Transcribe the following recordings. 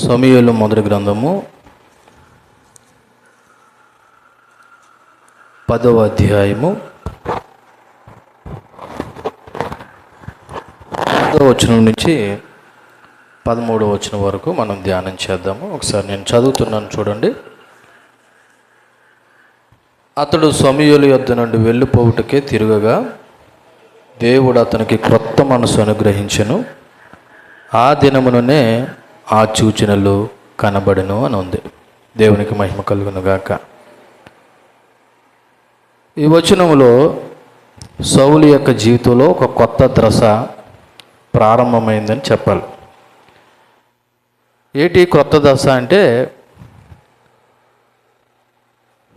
సమూయేలు మొదటి గ్రంథము 10వ అధ్యాయము 10వ వచనం నుంచి 13వ వచనం వరకు మనం ధ్యానం చేద్దాము. ఒకసారి నేను చదువుతున్నాను, చూడండి. అతడు సమూయేలు యొద్ద నుండి వెళ్ళిపోవుటకే తిరుగగా దేవుడు అతనికి క్రొత్త మనసు అనుగ్రహించెను. ఆ దినముననే ఆ సూచనలు కనబడను అని ఉంది. దేవునికి మహిమ కలుగును గాక. ఈ వచనములో సౌలు యొక్క జీవితంలో ఒక కొత్త దశ ప్రారంభమైందని చెప్పాలి. ఏంటి కొత్త దశ అంటే,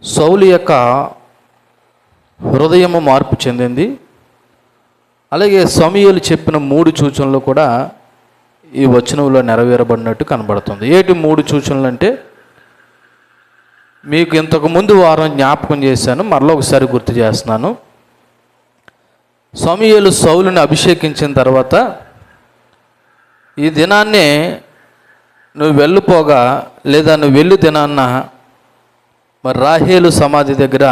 సౌలు యొక్క హృదయము మార్పు చెందింది. అలాగే సమూయేలు చెప్పిన 3 సూచనలు కూడా ఈ వచనంలో నెరవేరబడినట్టు కనబడుతుంది. ఏంటి 3 సూచనలు అంటే, మీకు ఇంతకు ముందు వారం జ్ఞాపకం చేశాను, మరలా ఒకసారి గుర్తు చేస్తున్నాను. సమూయేలు సౌలుని అభిషేకించిన తర్వాత ఈ దినాన్నే నువ్వు వెళ్ళిపోగా, లేదా నువ్వు వెళ్ళు దినాన్న మరి రాహేలు సమాధి దగ్గర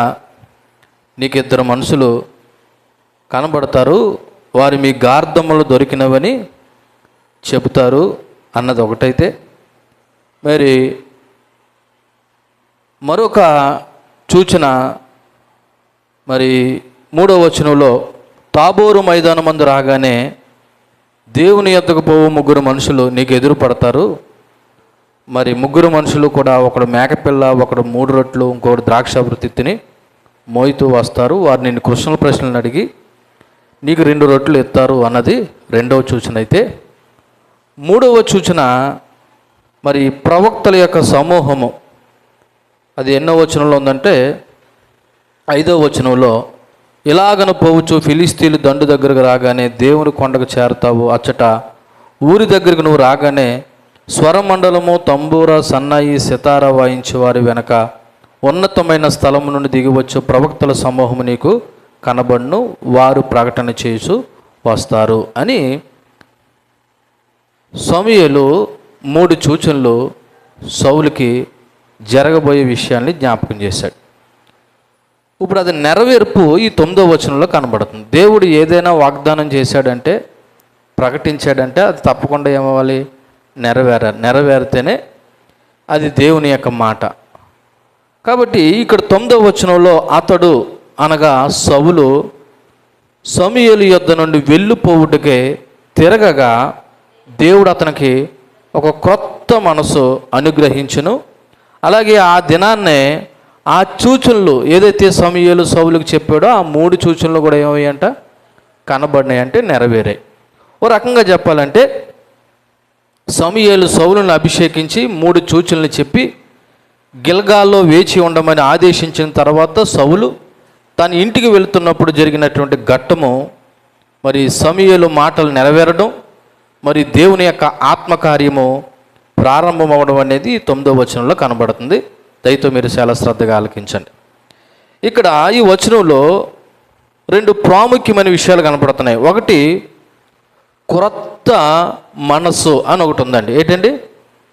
నీకు 2 మనుషులు కనబడతారు, వారు మీ గార్ధములు దొరికినవని చెబుతారు అన్నది ఒకటైతే, మరి మరొక సూచన మరి 3వ వచనంలో తాబోరు మైదానమందు రాగానే దేవుని యొద్దకు పోవు 3 మనుషులు నీకు ఎదురు పడతారు. మరి 3 మనుషులు కూడా, ఒకడు మేకపిల్ల, ఒకడు 3 రొట్లు, ఇంకొకడు ద్రాక్షావృతిని మోయితూ వస్తారు. వారు నిన్ను ప్రశ్నలు అడిగి నీకు 2 రొట్లు ఇస్తారు అన్నది 2వ సూచన అయితే, 3వ సూచన మరి ప్రవక్తల యొక్క సమూహము. అది ఎన్నో వచనంలో ఉందంటే 5వ వచనంలో, ఇలాగను పోవచ్చు ఫిలిస్తీన్లు దండు దగ్గరకు రాగానే దేవుని కొండకు చేరుతావు. అచ్చట ఊరి దగ్గరకు నువ్వు రాగానే స్వరమండలము, తంబూర, సన్నాయి, సితార వాయించే వారి వెనక ఉన్నతమైన స్థలము నుండి దిగివచ్చు ప్రవక్తల సమూహము నీకు కనబడును, వారు ప్రకటన చేసు వస్తారు అని సమూయేలు 3 సూచనలు సౌలుకి జరగబోయే విషయాన్ని జ్ఞాపకం చేశాడు. ఇప్పుడు అది నెరవేర్పు ఈ 9వ వచనంలో కనబడుతుంది. దేవుడు ఏదైనా వాగ్దానం చేశాడంటే, ప్రకటించాడంటే అది తప్పకుండా ఏమవ్వాలి? నెరవేరితేనే అది దేవుని యొక్క మాట. కాబట్టి ఇక్కడ 9వ వచనంలో అతడు అనగా సౌలు సమూయేలు యొద్ద నుండి వెళ్ళిపోవుటకే తిరగగా దేవుడు అతనికి ఒక క్రొత్త మనసు అనుగ్రహించును. అలాగే ఆ దినాన్నే ఆ సూచనలు ఏదైతే సమూయేలు సౌలుకి చెప్పాడో ఆ 3 సూచనలు కూడా ఏమయ్యంట? కనబడినాయంటే నెరవేరాయి. ఓ రకంగా చెప్పాలంటే, సమూయేలు సౌలుని అభిషేకించి 3 సూచనలు చెప్పి గిల్గాల్లో వేచి ఉండమని ఆదేశించిన తర్వాత సౌలు తన ఇంటికి వెళుతున్నప్పుడు జరిగినటువంటి ఘట్టము, మరి సమూయేలు మాటలు నెరవేరడం, మరి దేవుని యొక్క ఆత్మకార్యము ప్రారంభమవడం అనేది 9వ వచనంలో కనబడుతుంది. దయతో మీరు చాలా శ్రద్ధగా ఆలకించండి. ఇక్కడ ఈ వచనంలో 2 ప్రాముఖ్యమైన విషయాలు కనబడుతున్నాయి. ఒకటి, క్రొత్త మనస్సు అని ఒకటి ఉందండి. ఏంటండి?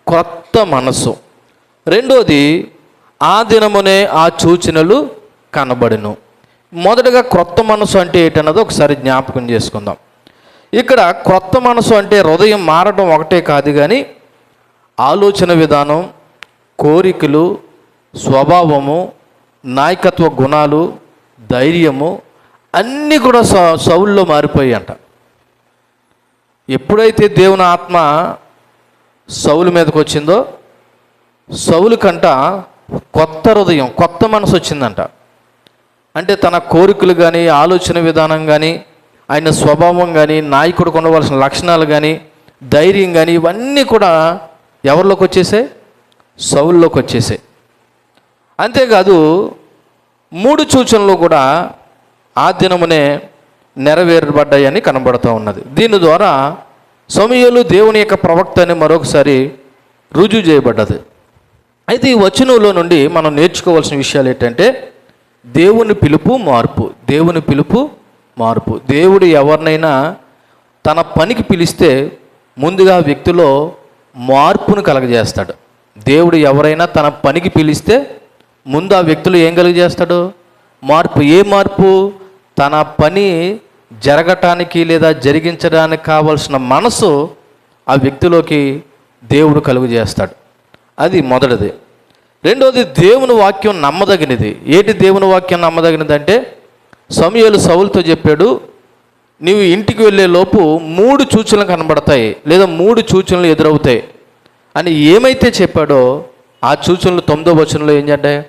క్రొత్త మనస్సు. రెండోది, ఆ దినమునే ఆ సూచనలు కనబడును. మొదటగా క్రొత్త మనసు అంటే ఏంటన్నది ఒకసారి జ్ఞాపకం చేసుకుందాం. ఇక్కడ క్రొత్త మనసు అంటే హృదయం మారడం ఒకటే కాదు, కానీ ఆలోచన విధానం, కోరికలు, స్వభావము, నాయకత్వ గుణాలు, ధైర్యము అన్నీ కూడా సౌలులో మారిపోయాయి అంట. ఎప్పుడైతే దేవుని ఆత్మ సౌలు మీదకి వచ్చిందో, సౌలు కంట కొత్త హృదయం, కొత్త మనసు వచ్చిందంట. అంటే తన కోరికలు కానీ, ఆలోచన విధానం కానీ, ఆయన స్వభావం కానీ, నాయకుడికి ఉండవలసిన లక్షణాలు కానీ, ధైర్యం కానీ, ఇవన్నీ కూడా ఎవరిలోకి వచ్చేసాయి? సౌలులోకి వచ్చేసాయి. అంతేకాదు 3 సూచనలు కూడా ఆ దినమునే నెరవేరబడ్డాయని కనబడుతూ ఉన్నది. దీని ద్వారా సమూయేలు దేవుని యొక్క ప్రవక్త అని మరొకసారి రుజువు చేయబడ్డది. అయితే ఈ వచనంలో నుండి మనం నేర్చుకోవాల్సిన విషయాలు ఏంటంటే, దేవుని పిలుపు, మార్పు. దేవుని పిలుపు, మార్పు. దేవుడు ఎవరినైనా తన పనికి పిలిస్తే ముందుగా వ్యక్తిలో మార్పును కలగజేస్తాడు. దేవుడు ఎవరైనా తన పనికి పిలిస్తే ముందు ఆ వ్యక్తులు ఏం కలుగజేస్తాడు? మార్పు. ఏ మార్పు? తన పని జరగటానికి లేదా జరిగించడానికి కావలసిన మనసు ఆ వ్యక్తిలోకి దేవుడు కలుగజేస్తాడు. అది మొదటిది. రెండోది, దేవుని వాక్యం నమ్మదగినది. ఏంటి దేవుని వాక్యం నమ్మదగినది అంటే, సమూయేలు సౌలుతో చెప్పాడు, నీవు ఇంటికి వెళ్ళే లోపు 3 సూచనలు కనబడతాయి లేదా 3 సూచనలు ఎదురవుతాయి అని ఏమైతే చెప్పాడో ఆ సూచనలు 9వ వచనంలో ఏం చేద్దాయి?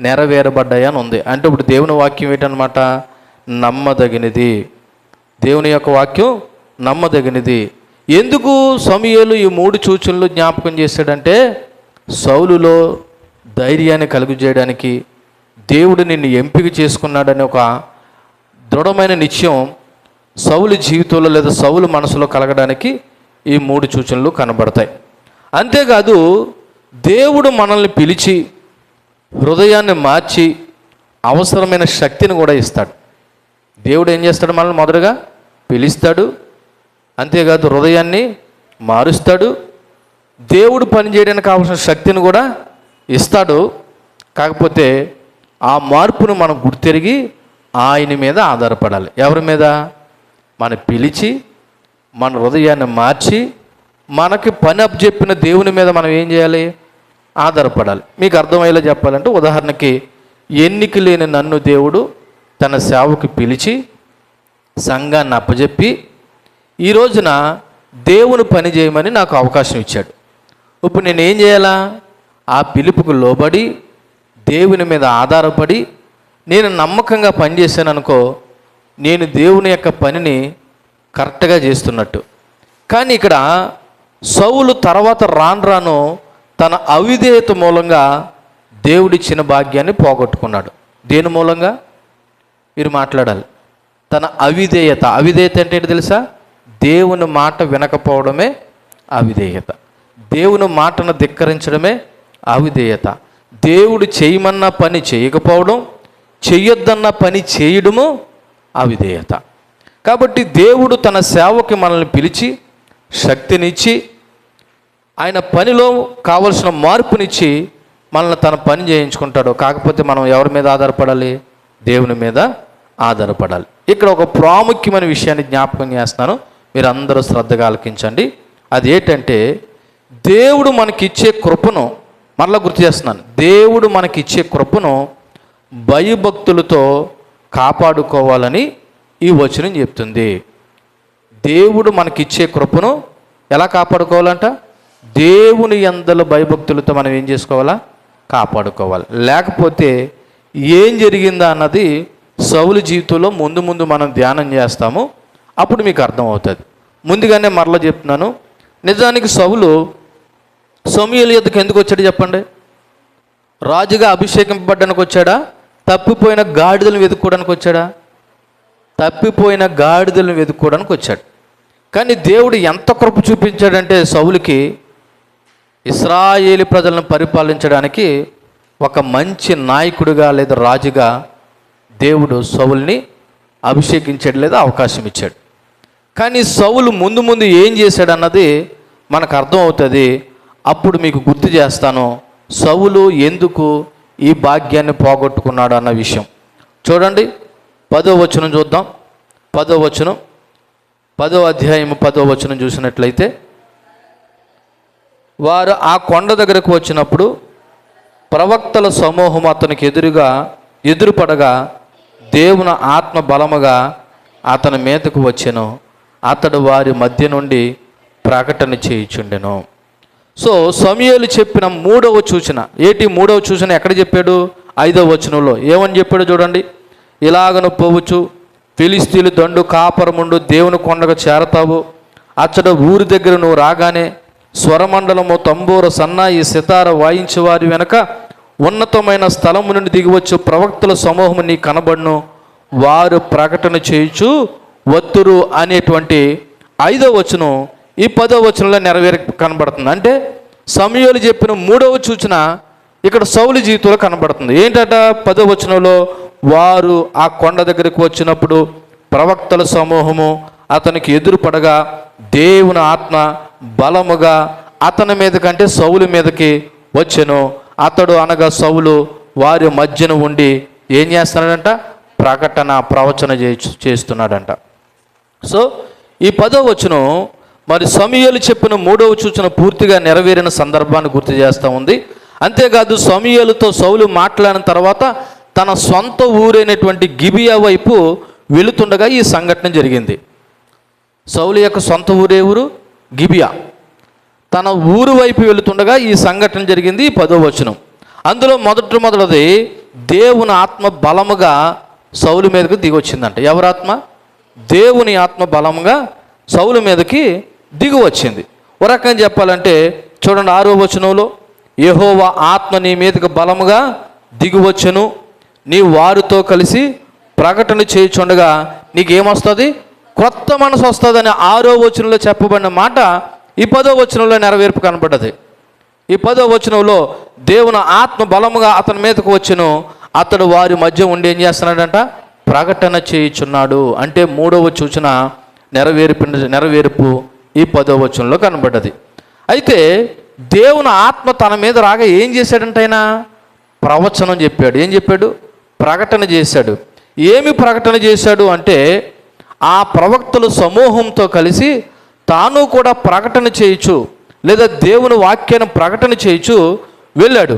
నెరవేరబడ్డాయి అని ఉంది. అంటే ఇప్పుడు దేవుని వాక్యం ఏంటనమాట? నమ్మదగినది. దేవుని యొక్క వాక్యం నమ్మదగినది. ఎందుకు సమూయేలు ఈ 3 సూచనలు జ్ఞాపకం చేశాడంటే, సౌలులో ధైర్యాన్ని కలుగు చేయడానికి, దేవుడు నిన్ను ఎంపిక చేసుకున్నాడని ఒక దృఢమైన నిశ్చయం సౌలు జీవితంలో లేదా సౌలు మనసులో కలగడానికి ఈ 3 సూచనలు కనబడతాయి. అంతేకాదు, దేవుడు మనల్ని పిలిచి హృదయాన్ని మార్చి అవసరమైన శక్తిని కూడా ఇస్తాడు. దేవుడు ఏం చేస్తాడు? మనల్ని మొదటగా పిలుస్తాడు, అంతేకాదు హృదయాన్ని మారుస్తాడు, దేవుడు పనిచేయడానికి కావాల్సిన శక్తిని కూడా ఇస్తాడు. కాకపోతే ఆ మార్పును మనం గుర్తెరిగి ఆయన మీద ఆధారపడాలి. ఎవరి మీద? మన పిలిచి మన హృదయాన్ని మార్చి మనకి పని అప్పచెప్పిన దేవుని మీద మనం ఏం చేయాలి? ఆధారపడాలి. మీకు అర్థమయ్యేలా చెప్పాలంటే, ఉదాహరణకి ఎన్నిక లేని నన్ను దేవుడు తన సేవకు పిలిచి సంఘాన్ని అప్పచెప్పి ఈ రోజున దేవుని పని చేయమని నాకు అవకాశం ఇచ్చాడు. ఇప్పుడు నేను ఏం చేయాలా? ఆ పిలుపుకు లోబడి దేవుని మీద ఆధారపడి నేను నమ్మకంగా పనిచేశాను అనుకో, నేను దేవుని యొక్క పనిని కరెక్ట్గా చేస్తున్నట్టు. కానీ ఇక్కడ సౌలు తర్వాత రాను తన అవిధేయత మూలంగా దేవుడిచ్చిన భాగ్యాన్ని పోగొట్టుకున్నాడు. దేని మూలంగా? మీరు మాట్లాడాలి. తన అవిధేయత. అవిధేయత అంటే ఏంటి తెలుసా? దేవుని మాట వినకపోవడమే అవిధేయత. దేవుని మాటను ధిక్కరించడమే అవిధేయత. దేవుడు చేయమన్న పని చేయకపోవడం, చెయ్యొద్దన్న పని చేయడము అవిధేయత. కాబట్టి దేవుడు తన సేవకి మనల్ని పిలిచి శక్తినిచ్చి ఆయన పనిలో కావలసిన మార్పునిచ్చి మనల్ని తన పని చేయించుకుంటాడు. కాకపోతే మనం ఎవరి మీద ఆధారపడాలి? దేవుని మీద ఆధారపడాలి. ఇక్కడ ఒక ప్రాముఖ్యమైన విషయాన్ని జ్ఞాపకం చేస్తున్నాను, మీరు అందరూ శ్రద్ధగా ఆలకించండి. అది ఏంటంటే, దేవుడు మనకిచ్చే కృపను, మరలా గుర్తు చేస్తున్నాను, దేవుడు మనకిచ్చే కృపను భయభక్తులతో కాపాడుకోవాలని ఈ వచనం చెప్తుంది. దేవుడు మనకిచ్చే కృపను ఎలా కాపాడుకోవాలంట? దేవుని యందల భయభక్తులతో మనం ఏం చేసుకోవాలా? కాపాడుకోవాలి. లేకపోతే ఏం జరిగిందా అన్నది సౌలు జీవితంలో ముందు మనం ధ్యానం చేస్తాము, అప్పుడు మీకు అర్థమవుతుంది. ముందుగానే మరలా చెప్తున్నాను, నిజానికి సౌలు సమూయేలు యొద్దకు ఎందుకు వచ్చాడు చెప్పండి? రాజుగా అభిషేకింపబడ్డానికి వచ్చాడా? తప్పిపోయిన గాడిదలను వెతుక్కోవడానికి వచ్చాడా? తప్పిపోయిన గాడిదలను వెతుక్కోవడానికి వచ్చాడు. కానీ దేవుడు ఎంత కృప చూపించాడంటే సౌలుకి, ఇశ్రాయేలు ప్రజలను పరిపాలించడానికి ఒక మంచి నాయకుడిగా లేదా రాజుగా దేవుడు సౌలుని అభిషేకించాడు లేదా అవకాశం ఇచ్చాడు. కానీ సౌలు ముందు ఏం చేశాడు అన్నది మనకు అర్థమవుతుంది. అప్పుడు మీకు గుర్తు చేస్తాను సౌలు ఎందుకు ఈ భాగ్యాన్ని పోగొట్టుకున్నాడు అన్న విషయం. చూడండి, 10వ వచనం చూద్దాం. 10వ వచనం, 10వ అధ్యాయం 10వ వచనం చూసినట్లయితే, వారు ఆ కొండ దగ్గరకు వచ్చినప్పుడు ప్రవక్తల సమూహం అతనికి ఎదురుపడగా దేవుని ఆత్మ బలముగా అతని మీదకు వచ్చెను. అతడు వారి మధ్య నుండి ప్రకటన చేయుచుండెను. సో సమూయేలు చెప్పిన 3వ సూచన ఏంటి? 3వ సూచన ఎక్కడ చెప్పాడు? 5వ వచనంలో ఏమని చెప్పాడు చూడండి. ఇలాగను పోవచ్చు, ఫిలిస్తీన్లు దండు కాపరముండు దేవుని కొండకు చేరతావు. అచ్చట ఊరి దగ్గర నువ్వు రాగానే స్వరమండలము, తంబూర, సన్నాయి, సితార వాయించే వారి వెనక ఉన్నతమైన స్థలము నుండి దిగివచ్చు ప్రవక్తల సమూహము నీ కనబడును. వారు ప్రకటన చేయుచు వత్తురు అనేటువంటి 5వ వచనం ఈ 10వ వచనంలో నెరవేర కనబడుతుంది. అంటే సమూయేలు చెప్పిన 3వ సూచన ఇక్కడ సౌలు జీవితంలో కనబడుతుంది. ఏంటట? 10వ వచనంలో వారు ఆ కొండ దగ్గరికి వచ్చినప్పుడు ప్రవక్తల సమూహము అతనికి ఎదురుపడగా దేవుని ఆత్మ బలముగా అతని మీద కంటే సౌలు మీదకి వచ్చెను. అతడు అనగా సౌలు వారి మధ్యన ఉండి ఏం చేస్తున్నాడంట? ప్రవచన చేస్తున్నాడంట. సో ఈ 10వ వచనం మరి సమూయేలు చెప్పిన 3వ సూచన పూర్తిగా నెరవేరిన సందర్భాన్ని గుర్తు చేస్తూ ఉంది. అంతేకాదు సమూయేలుతో సౌలు మాట్లాడిన తర్వాత తన సొంత ఊరైనటువంటి గిబియా వైపు వెళుతుండగా ఈ సంఘటన జరిగింది. సౌలు యొక్క సొంత ఊరే ఊరు గిబియా. తన ఊరు వైపు వెళుతుండగా ఈ సంఘటన జరిగింది. ఈ 10వ వచనం అందులో మొదటిది దేవుని ఆత్మ బలముగా సౌలు మీదకి దిగి వచ్చిందంట. ఎవరి ఆత్మ? దేవుని ఆత్మ బలముగా సౌలు మీదకి దిగి వచ్చింది. ఒక రకంగా చెప్పాలంటే చూడండి 6వ వచనంలో, యెహోవా ఆత్మ నీ మీదకి బలముగా దిగి వచ్చెను, నీ వారితో కలిసి ప్రకటన చేయుచుండగా నీకేమొస్తుంది? క్రొత్త మనసు వస్తుందని 6వ వచనంలో చెప్పబడిన మాట ఈ 10వ వచనంలో నెరవేర్పు కనబడ్డది. ఈ 10వ వచనంలో దేవుని ఆత్మ బలముగా అతని మీదకు వచ్చెను, అతడు వారి మధ్య ఉండి ఏం చేస్తున్నాడంట? ప్రకటన చేయుచున్నాడు. అంటే 3వ సూచన నెరవేర్పు ఈ 10వ వచనంలో కనబడ్డది. అయితే దేవుని ఆత్మ తన మీద రాగా ఏం చేశాడంట? ఆయన ప్రవచనం చెప్పాడు. ఏం చెప్పాడు? ప్రకటన చేశాడు. ఏమి ప్రకటన చేశాడు అంటే, ఆ ప్రవక్తలు సమూహంతో కలిసి తాను కూడా ప్రకటన చేయొచ్చు, లేదా దేవుని వాక్యాన్ని ప్రకటన చేయొచ్చు వెళ్ళాడు.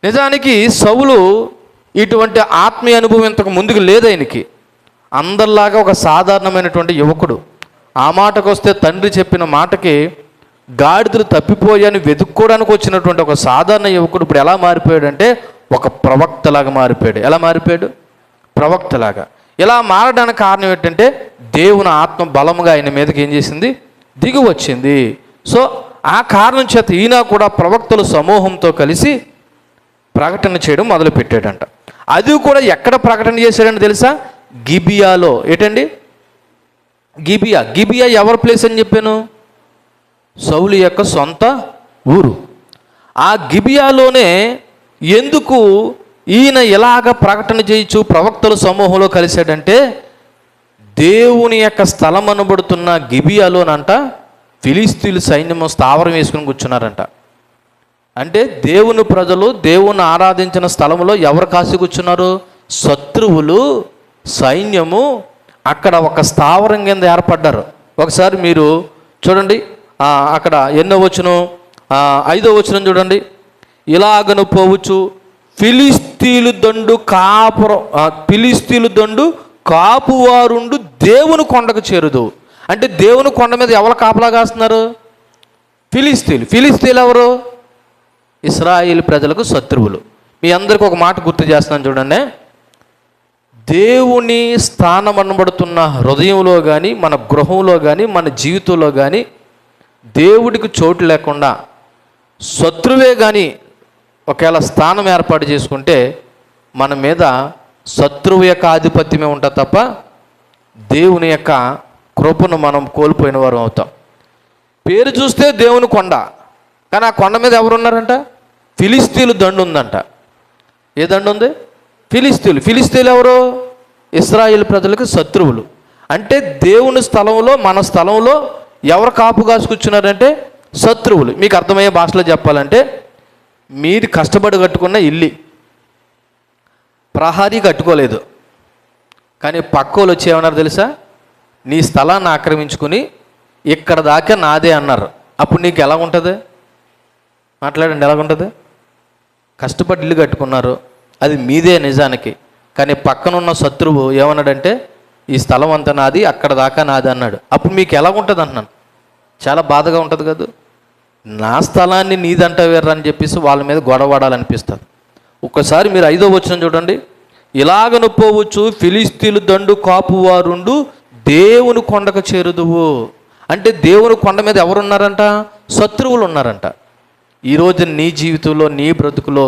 నిజానికి సౌలు ఇటువంటి ఆత్మీయ అనుభవం ఇంతకు ముందుకు లేదు ఆయనకి. అందరిలాగా ఒక సాధారణమైనటువంటి యువకుడు. ఆ మాటకు వస్తే తండ్రి చెప్పిన మాటకి గాడిదలు తప్పిపోయాని వెతుక్కోవడానికి వచ్చినటువంటి ఒక సాధారణ యువకుడు ఇప్పుడు ఎలా మారిపోయాడంటే ఒక ప్రవక్తలాగా మారిపోయాడు. ఎలా మారిపోయాడు? ప్రవక్తలాగా. ఇలా మారడానికి కారణం ఏంటంటే దేవుని ఆత్మ బలముగా ఆయన మీదకి ఏం చేసింది? దిగి వచ్చింది. సో ఆ కారణం చేత ఈయన కూడా ప్రవక్తల సమూహంతో కలిసి ప్రకటన చేయడం మొదలుపెట్టాడంట. అది కూడా ఎక్కడ ప్రకటన చేశాడని తెలుసా? గిబియాలో. ఏంటండి? గిబియా ఎవరి ప్లేస్ అని చెప్పాను? సౌలు యొక్క సొంత ఊరు. ఆ గిబియాలోనే ఎందుకు ఈయన ఎలాగ ప్రకటన చేయొచ్చు ప్రవక్తల సమూహంలో కలిశాడంటే, దేవుని యొక్క స్థలం అనబడుతున్న గిబియాలోనంట ఫిలిస్తీన్ల సైన్యము స్థావరం వేసుకుని కూర్చున్నారంట. అంటే దేవుని ప్రజలు దేవుని ఆరాధించిన స్థలంలో ఎవరు కాసి కూర్చున్నారు? శత్రువులు, సైన్యము అక్కడ ఒక స్థావరం కింద ఏర్పడ్డారు. ఒకసారి మీరు చూడండి, అక్కడ ఎన్నో వచనం? 5వ వచనం చూడండి. ఇలాగను పోవచ్చు ఫిలిస్తీన్లు దండు కాపువారుండు దేవుని కొండకు చేరుదు. అంటే దేవుని కొండ మీద ఎవరు కాపలా కాస్తున్నారు? ఫిలిస్తీన్లు ఎవరు? ఇశ్రాయేలు ప్రజలకు శత్రువులు. మీ అందరికీ ఒక మాట గుర్తు చేస్తున్నాను చూడండి. దేవుని స్థానం అనబడుతున్న హృదయంలో కానీ, మన గృహంలో కానీ, మన జీవితంలో కానీ దేవుడికి చోటు లేకుండా శత్రువే కానీ ఒకవేళ స్థానం ఏర్పాటు చేసుకుంటే మన మీద శత్రువు యొక్క ఆధిపత్యమే ఉంటుంది తప్ప దేవుని యొక్క కృపను మనం కోల్పోయిన వారు అవుతాం. పేరు చూస్తే దేవుని కొండ, కానీ ఆ కొండ మీద ఎవరున్నారంట? ఫిలిస్తీన్లు దండు ఉందంట. ఏ దండు ఉంది? ఫిలిస్తీన్లు ఎవరు? ఇశ్రాయేలు ప్రజలకు శత్రువులు. అంటే దేవుని స్థలంలో, మన స్థలంలో ఎవరు కాపు కాసుకొచ్చున్నారంటే శత్రువులు. మీకు అర్థమయ్యే భాషలో చెప్పాలంటే, మీరు కష్టపడి కట్టుకున్న ఇల్లు ప్రహారీ కట్టుకోలేదు, కానీ పక్కోళ్ళు వచ్చి ఏమన్నారు తెలుసా? నీ స్థలాన్ని ఆక్రమించుకుని ఇక్కడ దాకా నాదే అన్నారు. అప్పుడు నీకు ఎలా ఉంటుంది? మాట్లాడండి, ఎలాగుంటుంది? కష్టపడి ఇల్లు కట్టుకున్నారు, అది మీదే నిజానికి, కానీ పక్కనున్న శత్రువు ఏమన్నాడంటే ఈ స్థలం అంతా నాది, అక్కడ దాకా నాది అన్నాడు. అప్పుడు మీకు ఎలా ఉంటుంది అంటున్నాను? చాలా బాధగా ఉంటుంది కదా. నా స్థలాన్ని నీదంటావేర్రా అని చెప్పేసి వాళ్ళ మీద గొడవడాలనిపిస్తుంది. ఒక్కసారి మీరు 5వ వచనం చూడండి. ఇలాగను పోవచ్చు ఫిలిస్తీన్లు దండు కాపువారుండు దేవుని కొండకు చేరుదువు. అంటే దేవుని కొండ మీద ఎవరున్నారంట? శత్రువులు ఉన్నారంట. ఈరోజు నీ జీవితంలో, నీ బ్రతుకులో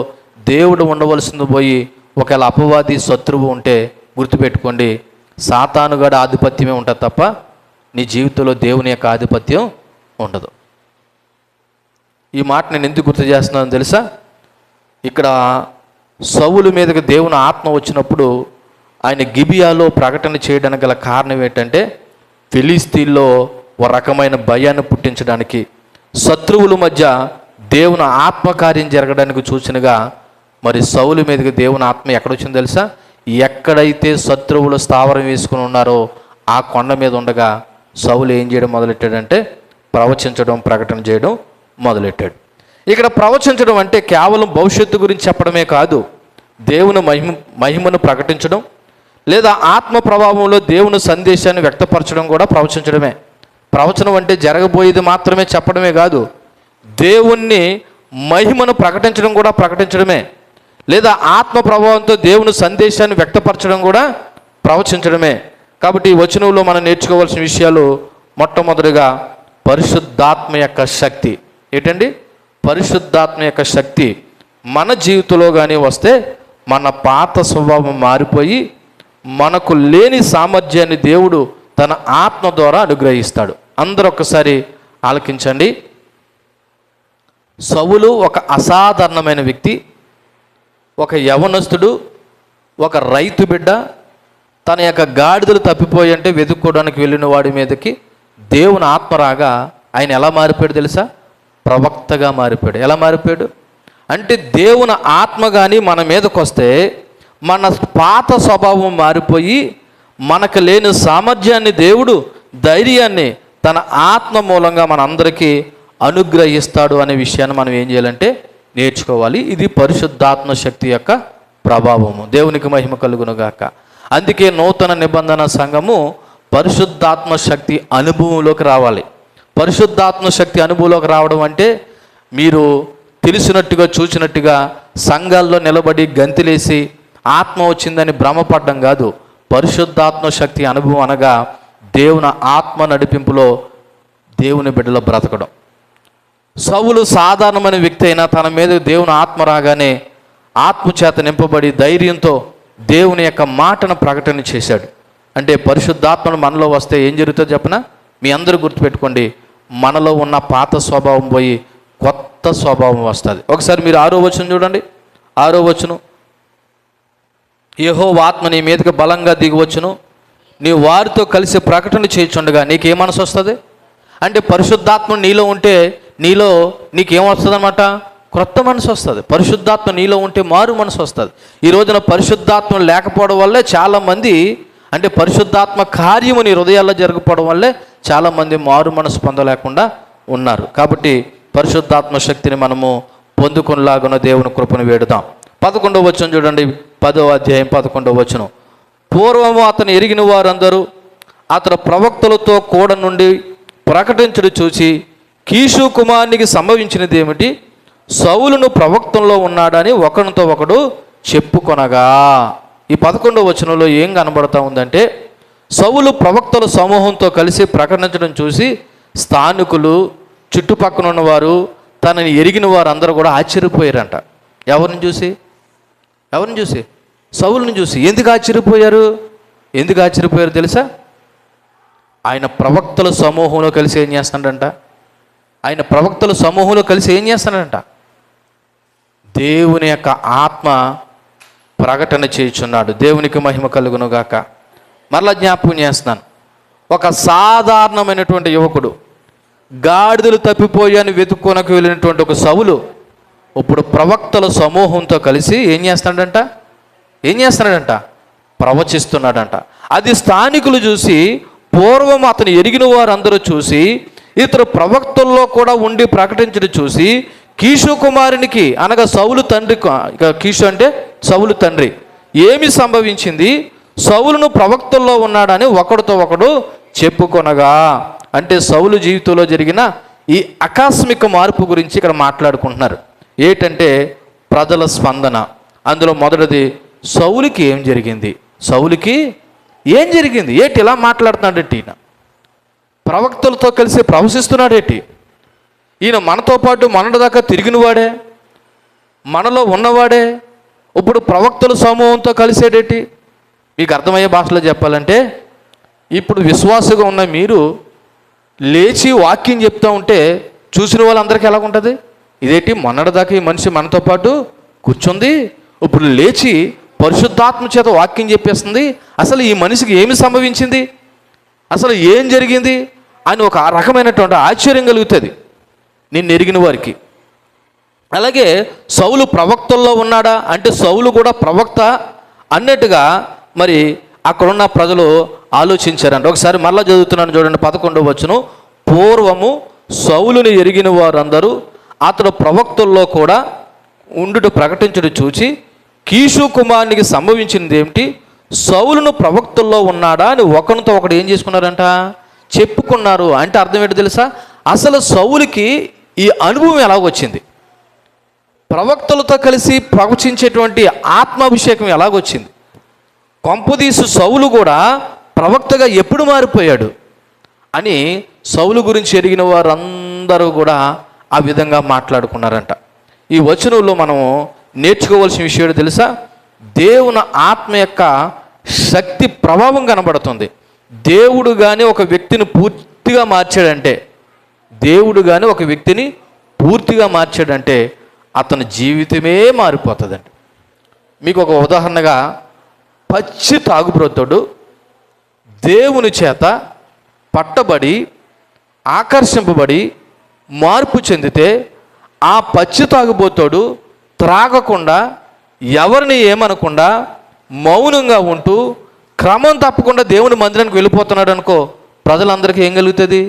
దేవుడు ఉండవలసింది పోయి ఒకవేళ అపవాది శత్రువు ఉంటే గుర్తుపెట్టుకోండి, సాతానుగాడి ఆధిపత్యమే ఉంటుంది తప్ప నీ జీవితంలో దేవుని యొక్క ఆధిపత్యం ఉండదు. ఈ మాట నేను ఎందుకు గుర్తు చేస్తున్నానో తెలుసా? ఇక్కడ సౌలు మీదకి దేవుని ఆత్మ వచ్చినప్పుడు ఆయన గిబియాలో ప్రకటన చేయడానికి గల కారణం ఏంటంటే ఫిలిస్తీన్లో ఒక రకమైన భయాన్ని పుట్టించడానికి, శత్రువుల మధ్య దేవుని ఆత్మకార్యం జరగడానికి సూచనగా మరి సౌలు మీదకి దేవుని ఆత్మ ఎక్కడొచ్చిందో తెలుసా? ఎక్కడైతే శత్రువులు స్థావరం వేసుకుని ఉన్నారో ఆ కొండ మీద ఉండగా సౌలు ఏం చేయడం మొదలెట్టాడంటే ప్రవచించడం, ప్రకటన చేయడం మొదలెట్టాడు. ఇక్కడ ప్రవచించడం అంటే కేవలం భవిష్యత్తు గురించి చెప్పడమే కాదు, దేవుని మహిమను ప్రకటించడం లేదా ఆత్మ ప్రభావంలో దేవుని సందేశాన్ని వ్యక్తపరచడం కూడా ప్రవచించడమే. ప్రవచనం అంటే జరగబోయేది మాత్రమే చెప్పడమే కాదు, దేవుణ్ణి మహిమను ప్రకటించడం కూడా ప్రకటించడమే, లేదా ఆత్మ ప్రభావంతో దేవుని సందేశాన్ని వ్యక్తపరచడం కూడా ప్రవచించడమే. కాబట్టి ఈ వచనంలో మనం నేర్చుకోవాల్సిన విషయాలు మొట్టమొదటిగా పరిశుద్ధాత్మ యొక్క శక్తి. ఏంటండి? పరిశుద్ధాత్మ యొక్క శక్తి మన జీవితంలో కానీ వస్తే మన పాత స్వభావం మారిపోయి మనకు లేని సామర్థ్యాన్ని దేవుడు తన ఆత్మ ద్వారా అనుగ్రహిస్తాడు. అందరూ ఒక్కసారి ఆలకించండి. సౌలు ఒక అసాధారణమైన వ్యక్తి, ఒక యవనస్తుడు, ఒక రైతు బిడ్డ. తన యొక్క గాడిదలు తప్పిపోయి అంటే వెతుక్కోవడానికి వెళ్ళిన వాడి మీదకి దేవుని ఆత్మ రాగా ఆయన ఎలా మారిపోయాడు తెలుసా? ప్రవక్తగా మారిపోయాడు. ఎలా మారిపోయాడు అంటే దేవుని ఆత్మ కానీ మన మీదకి వస్తే మన పాత స్వభావం మారిపోయి మనకు లేని సామర్థ్యాన్ని దేవుడు, ధైర్యాన్ని తన ఆత్మ మూలంగా మనందరికీ అనుగ్రహిస్తాడు అనే విషయాన్ని మనం ఏం చేయాలంటే నేర్చుకోవాలి. ఇది పరిశుద్ధాత్మ శక్తి యొక్క ప్రభావము. దేవునికి మహిమ కలుగునుగాక. అందుకే నూతన నిబంధన సంఘము పరిశుద్ధాత్మ శక్తి అనుభవంలోకి రావాలి. పరిశుద్ధాత్మ శక్తి అనుభవంలోకి రావడం అంటే మీరు తెలిసినట్టుగా చూసినట్టుగా సంఘాల్లో నిలబడి గంతులేసి ఆత్మ వచ్చిందని భ్రమపడడం కాదు. పరిశుద్ధాత్మ శక్తి అనుభవం అనగా దేవుని ఆత్మ నడిపింపులో దేవుని బిడ్డలో బ్రతకడం. సౌలు సాధారణమైన వ్యక్తి అయినా తన మీద దేవుని ఆత్మ రాగానే ఆత్మచేత నింపబడి ధైర్యంతో దేవుని యొక్క మాటను ప్రకటన చేశాడు. అంటే పరిశుద్ధాత్మను మనలో వస్తే ఏం జరుగుతుందో చెప్పనా? మీ అందరూ గుర్తుపెట్టుకోండి, మనలో ఉన్న పాత స్వభావం పోయి కొత్త స్వభావం వస్తుంది. ఒకసారి మీరు 6వ వచనం చూడండి. 6వ వచనం, యెహోవా ఆత్మ నీ మీదకి బలంగా దిగివచ్చును, నీ వారితో కలిసి ప్రకటన చేయుచుండగా నీకే మనసు వస్తుంది? అంటే పరిశుద్ధాత్మ నీలో ఉంటే నీకేమొస్తుంది అనమాట? క్రొత్త మనసు వస్తుంది. పరిశుద్ధాత్మ నీలో ఉంటే మారు మనసు వస్తుంది. ఈ రోజున పరిశుద్ధాత్మ లేకపోవడం వల్లే చాలామంది, అంటే పరిశుద్ధాత్మ కార్యము నీ హృదయాల్లో జరగకపోవడం వల్లే చాలామంది మారు మనసు పొందలేకుండా ఉన్నారు. కాబట్టి పరిశుద్ధాత్మ శక్తిని మనము పొందుకునేలాగున దేవుని కృపను వేడుదాం. 11వ వచనం చూడండి, 10వ అధ్యాయం 11వ వచనం. పూర్వము అతను ఎరిగిన వారందరూ అతను ప్రవక్తలతో కూడా నుండి ప్రకటించుడు చూసి కీషు కుమారునికి సంభవించినది ఏమిటి? సౌలును ప్రవక్తంలో ఉన్నాడని ఒకరితో ఒకడు చెప్పుకొనగా. ఈ 11వ వచనంలో ఏం కనబడతా ఉందంటే, సౌలు ప్రవక్తల సమూహంతో కలిసి ప్రకటించడం చూసి స్థానికులు, చుట్టుపక్కల ఉన్నవారు, తనని ఎరిగిన వారు అందరూ కూడా ఆశ్చర్యపోయారంట. ఎవరిని చూసి? సౌలుని చూసి. ఎందుకు ఆశ్చర్యపోయారు తెలుసా? ఆయన ప్రవక్తల సమూహంలో కలిసి ఏం చేస్తాడంట? దేవుని యొక్క ఆత్మ ప్రకటన చేయుచున్నాడు. దేవునికి మహిమ కలుగునుగాక. మరలా జ్ఞాపకం చేస్తున్నాను, ఒక సాధారణమైనటువంటి యువకుడు, గాడిదలు తప్పిపోయాని వెతుక్కోనకు వెళ్ళినటువంటి ఒక సౌలు ఇప్పుడు ప్రవక్తల సమూహంతో కలిసి ఏం చేస్తున్నాడంట? ప్రవచిస్తున్నాడంట. అది స్థానికులు చూసి, పూర్వం అతను ఎరిగిన వారందరూ చూసి, ఇతరు ప్రవక్తల్లో కూడా ఉండి ప్రకటించడం చూసి కీషు కుమారునికి, అనగా సౌలు తండ్రి, కీషు అంటే సౌలు తండ్రి, ఏమి సంభవించింది? సౌలును ప్రవక్తల్లో ఉన్నాడని ఒకడితో ఒకడు చెప్పుకొనగా. అంటే సౌలు జీవితంలో జరిగిన ఈ ఆకస్మిక మార్పు గురించి ఇక్కడ మాట్లాడుకుంటున్నారు. ఏంటంటే ప్రజల స్పందన. అందులో మొదటిది, సౌలుకి ఏం జరిగింది? ఏంటి ఇలా మాట్లాడుతున్నాడేంటి? ఈయన ప్రవక్తలతో కలిసి ప్రవశిస్తున్నాడేంటి? ఈయన మనతో పాటు మనటి దాకా తిరిగినవాడే, మనలో ఉన్నవాడే, ఇప్పుడు ప్రవక్తల సమూహంతో కలిసేటేటి? మీకు అర్థమయ్యే భాషలో చెప్పాలంటే, ఇప్పుడు విశ్వాసగా ఉన్న మీరు లేచి వాక్యం చెప్తూ ఉంటే చూసిన వాళ్ళందరికీ ఎలాగుంటుంది? ఇదేంటి, మొన్నటిదాకా ఈ మనిషి మనతో పాటు కూర్చుంది, ఇప్పుడు లేచి పరిశుద్ధాత్మ చేత వాక్యం చెప్పేస్తుంది, అసలు ఈ మనిషికి ఏమి సంభవించింది, అసలు ఏం జరిగింది అని ఒక రకమైనటువంటి ఆశ్చర్యం కలుగుతుంది. నిన్ను ఎరిగిన వారికి. అలాగే సౌలు ప్రవక్తల్లో ఉన్నాడా అంటే సౌలు కూడా ప్రవక్త అన్నట్టుగా మరి అక్కడున్న ప్రజలు ఆలోచించారంట. ఒకసారి మళ్ళా చదువుతున్నాను చూడండి, 11వ వచనం. పూర్వము సౌలుని ఎరిగిన వారందరూ అతడు ప్రవక్తల్లో కూడా ఉండుట ప్రకటించుడు చూచి కీషు కుమారునికి సంభవించింది ఏమిటి, సౌలును ప్రవక్తల్లో ఉన్నాడా అని ఒకరితో ఒకడు ఏం చేసుకున్నారంట, చెప్పుకున్నారు. అంటే అర్థం ఏంటో తెలుసా, అసలు సౌలుకి ఈ అనుభవం ఎలాగొచ్చింది, ప్రవక్తలతో కలిసి ప్రవచించేటువంటి ఆత్మాభిషేకం ఎలాగొచ్చింది, కొంపదీసు సౌలు కూడా ప్రవక్తగా ఎప్పుడు మారిపోయాడు అని సౌలు గురించి ఎరిగిన వారందరూ కూడా ఆ విధంగా మాట్లాడుకున్నారంట. ఈ వచనంలో మనం నేర్చుకోవాల్సిన విషయం తెలుసా, దేవుని ఆత్మ యొక్క శక్తి ప్రభావం కనబడుతుంది. దేవుడు కానీ ఒక వ్యక్తిని పూర్తిగా మార్చాడంటే, దేవుడు కానీ ఒక వ్యక్తిని పూర్తిగా మార్చాడంటే అతని జీవితమే మారిపోతుందండి. మీకు ఒక ఉదాహరణగా, పచ్చి తాగుబ్రోతుడు దేవుని చేత పట్టబడి ఆకర్షింపబడి మార్పు చెందితే ఆ పచ్చి తాగుబోతాడు త్రాగకుండా ఎవరిని ఏమనకుండా మౌనంగా ఉంటూ క్రమం తప్పకుండా దేవుని మందిరానికి వెళ్ళిపోతున్నాడు అనుకో, ప్రజలందరికీ ఏం కలుగుతుంది,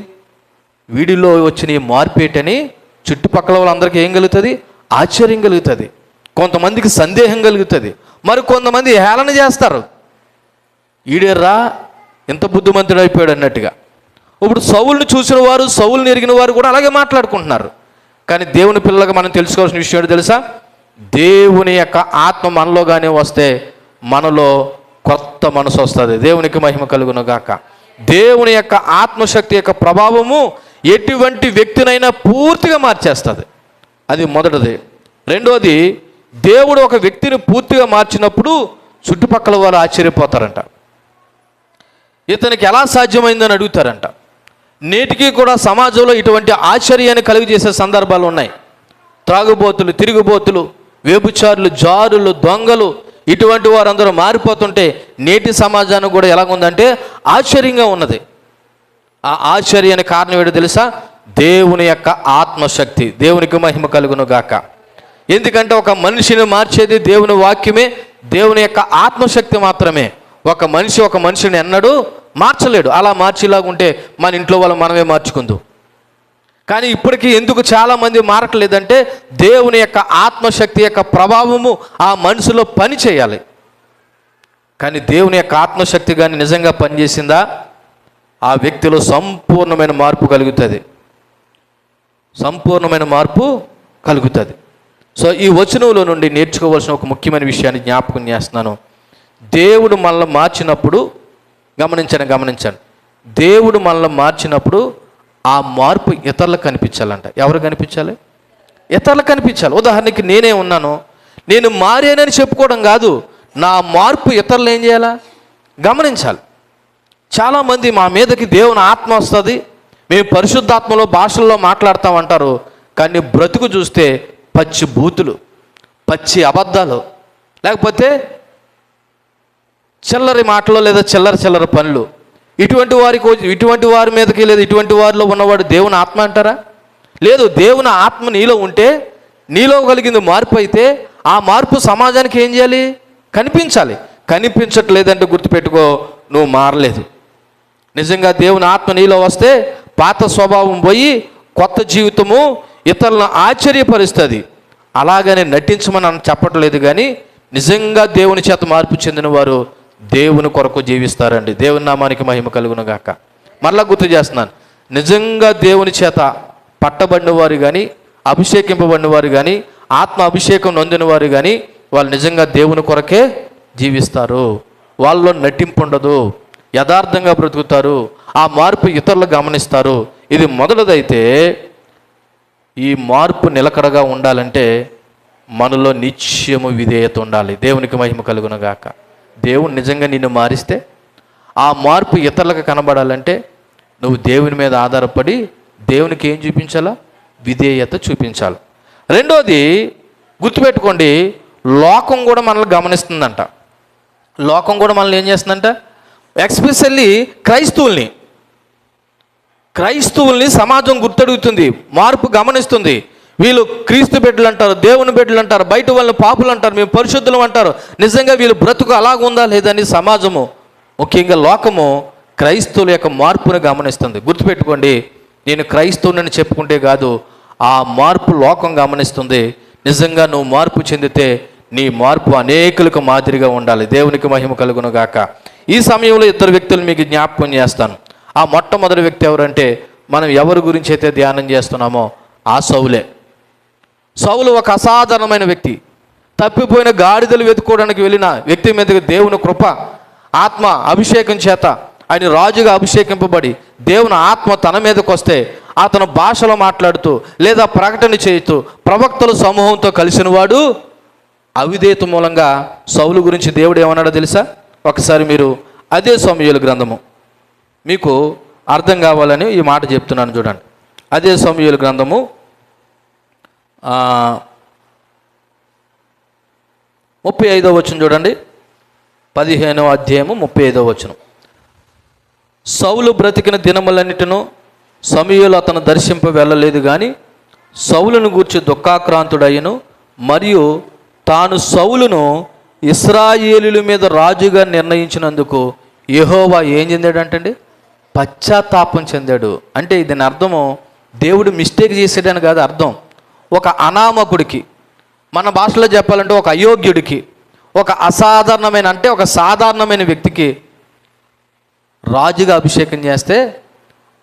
వీడిలో వచ్చిన ఈ మార్పు ఏంటని చుట్టుపక్కల వాళ్ళందరికీ ఏం కలుగుతుంది, ఆశ్చర్యం కలుగుతుంది, కొంతమందికి సందేహం కలుగుతుంది, మరి కొంతమంది హేళన చేస్తారు, ఈడేర్రా ఎంత బుద్ధిమంతుడు అయిపోయాడు అన్నట్టుగా. ఇప్పుడు సౌలుని చూసిన వారు, సౌలుని ఎరిగిన వారు కూడా అలాగే మాట్లాడుకుంటున్నారు. కానీ దేవుని పిల్లలకు మనం తెలుసుకోవాల్సిన విషయం ఏంటో తెలుసా, దేవుని యొక్క ఆత్మ మనలోగానే వస్తే మనలో కొత్త మనసు వస్తుంది. దేవునికి మహిమ కలుగును గాక. దేవుని యొక్క ఆత్మశక్తి యొక్క ప్రభావము ఎటువంటి వ్యక్తినైనా పూర్తిగా మార్చేస్తుంది. అది మొదటిది. రెండోది, దేవుడు ఒక వ్యక్తిని పూర్తిగా మార్చినప్పుడు చుట్టుపక్కల వాళ్ళు ఆశ్చర్యపోతారంట. ఇతనికి ఎలా సాధ్యమైందని అడుగుతారంట. నేటికి కూడా సమాజంలో ఇటువంటి ఆశ్చర్యాన్ని కలుగజేసే సందర్భాలు ఉన్నాయి. త్రాగుబోతులు, తిరుగుబోతులు, వేపుచారులు, జారులు, దొంగలు, ఇటువంటి వారందరూ మారిపోతుంటే నేటి సమాజానికి కూడా ఎలాగుందంటే ఆశ్చర్యంగా ఉన్నది. ఆ ఆశ్చర్యానికి కారణం ఏంటో తెలుసా, దేవుని యొక్క ఆత్మశక్తి. దేవునికి మహిమ కలుగును గాక. ఎందుకంటే ఒక మనిషిని మార్చేది దేవుని వాక్యమే, దేవుని యొక్క ఆత్మశక్తి మాత్రమే. ఒక మనిషిని ఎన్నడూ మార్చలేడు. అలా మార్చేలాగుంటే మన ఇంట్లో వాళ్ళు మనమే మార్చుకుందాం. కానీ ఇప్పటికీ ఎందుకు చాలామంది మారట్లేదంటే దేవుని యొక్క ఆత్మశక్తి యొక్క ప్రభావము ఆ మనసులో పని చేయాలి. కానీ దేవుని యొక్క ఆత్మశక్తి కానీ నిజంగా పనిచేసిందా, ఆ వ్యక్తిలో సంపూర్ణమైన మార్పు కలుగుతుంది. సంపూర్ణమైన మార్పు కలుగుతుంది. సో ఈ వచనంలో నుండి నేర్చుకోవాల్సిన ఒక ముఖ్యమైన విషయాన్ని జ్ఞాపకం చేస్తున్నాను. దేవుడు మనల్ని మార్చినప్పుడు గమనించండి, దేవుడు మనల్ని మార్చినప్పుడు ఆ మార్పు ఇతరులకు కనిపించాలంట. ఎవరు కనిపించాలి? ఇతరులకు కనిపించాలి. ఉదాహరణకి నేనే ఉన్నాను, నేను మారానని చెప్పుకోవడం కాదు, నా మార్పు ఇతరులు ఏం చేయాలా, గమనించాలి. చాలామంది మా మీదకి దేవుని ఆత్మ వస్తుంది, మేము పరిశుద్ధాత్మలో భాషల్లో మాట్లాడతామంటారు. కానీ బ్రతుకు చూస్తే పచ్చి బూతులు, పచ్చి అబద్ధాలు, లేకపోతే చిల్లరి మాటలు లేదా చిల్లర పనులు. ఇటువంటి వారి మీదకి లేదా ఇటువంటి వారిలో ఉన్నవాడు దేవుని ఆత్మ అంటారా? లేదు. దేవుని ఆత్మ నీలో ఉంటే, నీలో కలిగింది మార్పు అయితే ఆ మార్పు సమాజానికి ఏం చేయాలి, కనిపించాలి. కనిపించట్లేదంటే గుర్తుపెట్టుకో, నువ్వు మారలేదు. నిజంగా దేవుని ఆత్మ నీలో వస్తే పాత స్వభావం పోయి కొత్త జీవితము ఇతరులను ఆశ్చర్యపరుస్తుంది. అలాగనే నటించమని చెప్పట్లేదు, కానీ నిజంగా దేవుని చేత మార్పు చెందిన వారు దేవుని కొరకు జీవిస్తారండి. దేవుని నామానికి మహిమ కలుగును గాక. మరలా గుర్తు చేస్తున్నాను, నిజంగా దేవుని చేత పట్టబడిన వారు కానీ, అభిషేకింపబడిన వారు కానీ, ఆత్మ అభిషేకం నొందిన వారు కానీ వాళ్ళు నిజంగా దేవుని కొరకే జీవిస్తారు. వాళ్ళలో నటింపు ఉండదు, యథార్థంగా బ్రతుకుతారు. ఆ మార్పు ఇతరులు గమనిస్తారు. ఇది మొదటిదైతే, ఈ మార్పు నిలకడగా ఉండాలంటే మనలో నిత్యము విధేయత ఉండాలి. దేవునికి మహిమ కలుగును గాక. దేవుడు నిజంగా నిన్ను మారిస్తే ఆ మార్పు ఇతరులకు కనబడాలంటే నువ్వు దేవుని మీద ఆధారపడి దేవునికి ఏం చూపించాలా, విధేయత చూపించాలి. రెండోది గుర్తుపెట్టుకోండి, లోకం కూడా మనల్ని గమనిస్తుందంట. లోకం కూడా మనల్ని ఏం చేస్తుందంట, ఎస్పెషల్లీ క్రైస్తవుల్ని సమాజం గుర్తడుగుతుంది, మార్పు గమనిస్తుంది. వీళ్ళు క్రీస్తు బిడ్డలు అంటారు, దేవుని బిడ్డలు అంటారు, బయట వాళ్ళని పాపులు అంటారు, మేము పరిశుద్ధులు అంటారు. నిజంగా వీళ్ళు బ్రతుకు అలాగుందా లేదని సమాజము, ముఖ్యంగా లోకము క్రైస్తవుల యొక్క మార్పును గమనిస్తుంది. గుర్తుపెట్టుకోండి, నేను క్రైస్తవుని చెప్పుకుంటే కాదు, ఆ మార్పు లోకం గమనిస్తుంది. నిజంగా నువ్వు మార్పు చెందితే నీ మార్పు అనేకులకు మాదిరిగా ఉండాలి. దేవునికి మహిమ కలుగును గాక. ఈ సమయంలో ఇద్దరు వ్యక్తులు మీకు జ్ఞాపకం చేస్తాను. ఆ మొట్టమొదటి వ్యక్తి ఎవరంటే, మనం ఎవరి గురించి అయితే ధ్యానం చేస్తున్నామో ఆ సౌలే. సౌలు ఒక అసాధారణమైన వ్యక్తి. తప్పిపోయిన గాడిదలు వెతుక్కోవడానికి వెళ్ళిన వ్యక్తి మీదకి దేవుని కృప, ఆత్మ అభిషేకం చేత ఆయన రాజుగా అభిషేకింపబడి దేవుని ఆత్మ తన మీదకి వస్తే అతను భాషలో మాట్లాడుతూ లేదా ప్రకటన చేయుతూ ప్రవక్తల సమూహంతో కలిసిన వాడు. అవిధేయత మూలంగా సౌలు గురించి దేవుడు ఏమన్నాడో తెలుసా? ఒకసారి మీరు అదే సమూయేలు గ్రంథము, మీకు అర్థం కావాలని ఈ మాట చెప్తున్నాను చూడండి. అదే సమూయేలు గ్రంథము 35వ వచనం చూడండి. 15వ అధ్యాయము 35వ వచనం. సౌలు బ్రతికిన దినములన్నిటిను సమూయేలు అతను దర్శింప వెళ్ళలేదు, కానీ సౌలును గూర్చి దుఃఖాక్రాంతుడయ్యను. మరియు తాను సౌలును ఇశ్రాయేలీయుల మీద రాజుగా నిర్ణయించినందుకు యెహోవా ఏం చెందాడంటండి? పశ్చాత్తాపం చెందాడు. అంటే దీని అర్థము దేవుడు మిస్టేక్ చేసాడని కాదు అర్థం. ఒక అనామకుడికి, మన భాషలో చెప్పాలంటే ఒక అయోగ్యుడికి, ఒక అసాధారణమైన అంటే ఒక సాధారణమైన వ్యక్తికి రాజుగా అభిషేకం చేస్తే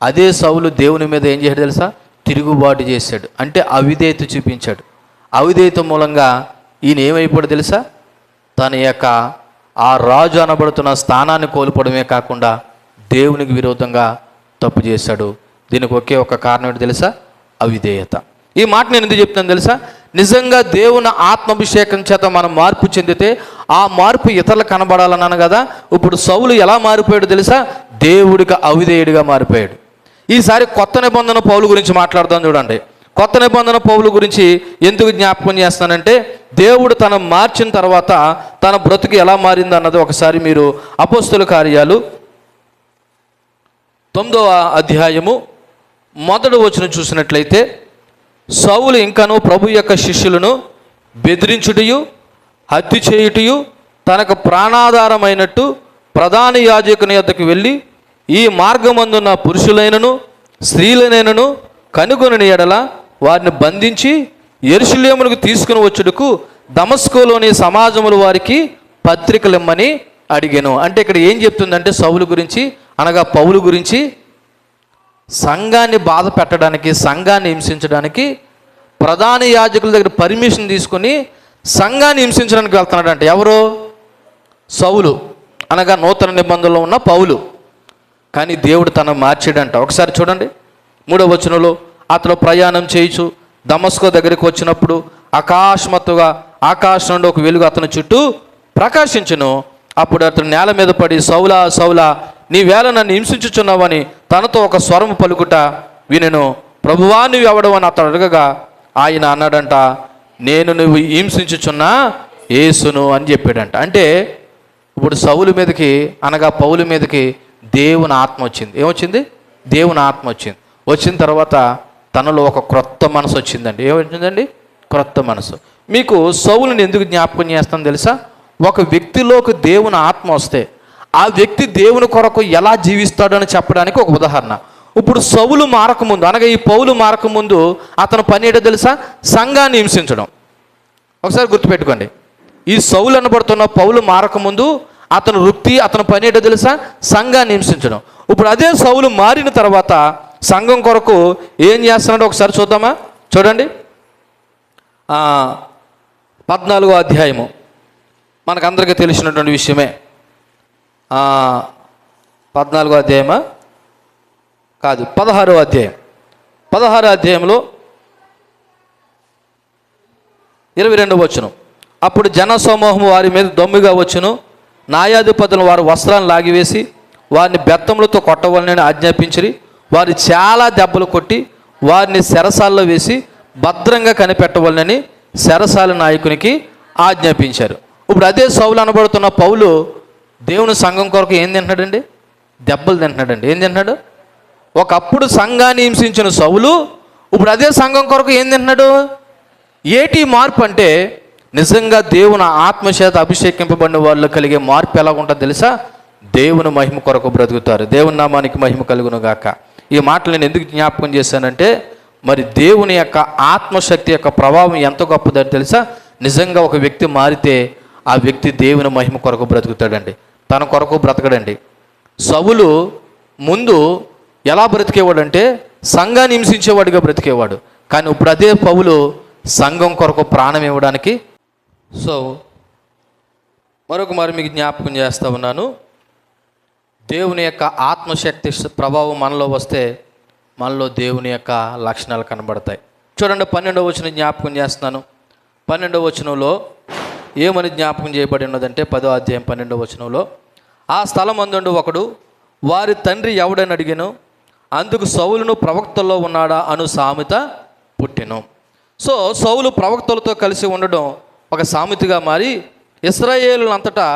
అదే సౌలు దేవుని మీద ఏం చేశాడు తెలుసా? తిరుగుబాటు చేశాడు. అంటే అవిధేయత చూపించాడు. అవిధేయత మూలంగా ఈయన ఏమైపోయాడు తెలుసా? తన యొక్క ఆ రాజు అనబడుతున్న స్థానాన్ని కోల్పోవడమే కాకుండా దేవునికి విరోధంగా తప్పు చేశాడు. దీనికి ఒకే ఒక కారణం ఏంటి తెలుసా? అవిధేయత. ఈ మాట నేను ఎందుకు చెప్తున్నాను తెలుసా? నిజంగా దేవుని ఆత్మాభిషేకం చేత మనం మార్పు చెందితే ఆ మార్పు ఇతరులకు కనబడాలన్నాను కదా. ఇప్పుడు సౌలు ఎలా మారిపోయాడు తెలుసా? దేవుడికి అవిధేయుడిగా మారిపోయాడు. ఈసారి కొత్త నిబంధన పౌలు గురించి మాట్లాడదాం చూడండి. కొత్త నిబంధన పౌలు గురించి ఎందుకు జ్ఞాపకం చేస్తానంటే, దేవుడు తను మార్చిన తర్వాత తన బ్రతుకు ఎలా మారింది అన్నది ఒకసారి మీరు అపోస్తలుల కార్యాలు 9వ అధ్యాయము 1వ వచనం చూసినట్లయితే, సౌలు ఇంకను ప్రభు యొక్క శిష్యులను బెదిరించుటయు హత్య చేయుటయు తనకు ప్రాణాధారమైనట్టు ప్రధాన యాజకుని యొద్దకు వెళ్ళి, ఈ మార్గమందున్న పురుషులైనను స్త్రీలనైనను కనుగొని ఎడల వారిని బంధించి యెరూషలేమునకు తీసుకుని వచ్చుటకు దమస్కులోని సమాజములు వారికి పత్రికలు ఇమ్మని అడిగాను. అంటే ఇక్కడ ఏం చెప్తుందంటే సౌలు గురించి, అనగా పౌలు గురించి, సంఘాన్ని బాధ పెట్టడానికి, సంఘాన్ని హింసించడానికి ప్రధాన యాజకుల దగ్గర పర్మిషన్ తీసుకొని సంఘాన్ని హింసించడానికి వెళ్తున్నాడంట. ఎవరు? సౌలు, అనగా నూతన నిబంధనలో ఉన్న పౌలు. కానీ దేవుడు తను మార్చాడంట. ఒకసారి చూడండి 3వ వచనంలో, అతను ప్రయాణం చేయుచు దమస్కో దగ్గరికి వచ్చినప్పుడు అకస్మాత్తుగా ఆకాశం నుండి ఒక వెలుగు అతని చుట్టూ ప్రకాశించును. అప్పుడు అతను నేల మీద పడి, సౌలా సౌలా, నీవేళ నన్ను హింసించుచున్నావని తనతో ఒక స్వరం పలుకుట వినెను. ప్రభువా నువ్వు ఎవడు అని అతను అడగగా ఆయన అన్నాడంట, నేను నువ్వు హింసించుచున్నా యేసును అని చెప్పాడంట. అంటే ఇప్పుడు సౌలు మీదకి, అనగా పౌలు మీదకి దేవుని ఆత్మ వచ్చింది. ఏమొచ్చింది? దేవుని ఆత్మ వచ్చింది. వచ్చిన తర్వాత తనలో ఒక క్రొత్త మనసు వచ్చిందండి. ఏమొచ్చిందండి? క్రొత్త మనసు. మీకు సౌలుని ఎందుకు జ్ఞాపకం చేస్తాను తెలుసా? ఒక వ్యక్తిలోకి దేవుని ఆత్మ వస్తే ఆ వ్యక్తి దేవుని కొరకు ఎలా జీవిస్తాడని చెప్పడానికి ఒక ఉదాహరణ. ఇప్పుడు సౌలు మారకముందు, అనగా ఈ పౌలు మారకముందు అతను పని ఏంటో తెలుసా? సంఘాన్ని హింసించడం. ఒకసారి గుర్తుపెట్టుకోండి, ఈ సౌలు అనబడుతున్న పౌలు మారకముందు అతను వృత్తి, అతను పని ఏంటో తెలుసా? సంఘాన్ని హింసించడం. ఇప్పుడు అదే సౌలు మారిన తర్వాత సంఘం కొరకు ఏం చేస్తున్నాడో ఒకసారి చూద్దామా? చూడండి 14వ అధ్యాయము, మనకందరికీ తెలిసినటువంటి విషయమే. 14వ అధ్యాయమా కాదు, 16వ అధ్యాయం. 16వ అధ్యాయంలో 22వ వచనం. అప్పుడు జనసమూహం వారి మీద దొమ్మిగా వచ్చును. న్యాయాధిపతులు వారి వస్త్రాలను లాగివేసి వారిని బెత్తములతో కొట్టవాలని ఆజ్ఞాపించిరి. వారు చాలా దెబ్బలు కొట్టి వారిని చెరసాల్లో వేసి భద్రంగా కనిపెట్టవాలని చెరసాల నాయకునికి ఆజ్ఞాపించారు. ఇప్పుడు అదే సౌలు అనబడుతున్న పౌలు దేవుని సంఘం కొరకు ఏం తింటున్నాడండి? దెబ్బలు తింటున్నాడండి. ఏం తింటున్నాడు? ఒకప్పుడు సంఘాన్ని హింసించిన సౌలు ఇప్పుడు అదే సంఘం కొరకు ఏం తింటున్నాడు? ఏటి మార్పు అంటే నిజంగా దేవుని ఆత్మచేత అభిషేకింపబడిన వాళ్ళు కలిగే మార్పు ఎలా ఉంటుందో తెలుసా? దేవుని మహిమ కొరకు బ్రతుకుతారు. దేవుని నామానికి మహిమ కలుగును గాక. ఈ మాటలు నేను ఎందుకు జ్ఞాపకం చేశానంటే, మరి దేవుని యొక్క ఆత్మశక్తి యొక్క ప్రభావం ఎంత గొప్పదని తెలుసా? నిజంగా ఒక వ్యక్తి మారితే ఆ వ్యక్తి దేవుని మహిమ కొరకు బ్రతుకుతాడండి, తన కొరకు బ్రతకడండి. సౌలు ముందు ఎలా బ్రతికేవాడంటే సంఘాన్ని హింసించేవాడిగా బ్రతికేవాడు. కానీ ఇప్పుడు అదే పౌలు సంఘం కొరకు ప్రాణం ఇవ్వడానికి. సో మరొక మరి మీకు జ్ఞాపకం చేస్తూ ఉన్నాను, దేవుని యొక్క ఆత్మశక్తి ప్రభావం మనలో వస్తే మనలో దేవుని యొక్క లక్షణాలు కనబడతాయి. చూడండి, 12వ వచనం జ్ఞాపకం చేస్తున్నాను. 12వ వచనంలో ఏమని జ్ఞాపకం చేయబడి ఉన్నదంటే, 10వ అధ్యాయం 12వ వచనంలో, ఆ స్థలం అందుండు ఒకడు వారి తండ్రి ఎవడని అడిగాను, అందుకు సౌలును ప్రవక్తల్లో ఉన్నాడా అను సామెత పుట్టెను. సో సౌలు ప్రవక్తలతో కలిసి ఉండడం ఒక సామెతగా మారి ఇశ్రాయేలునంతటా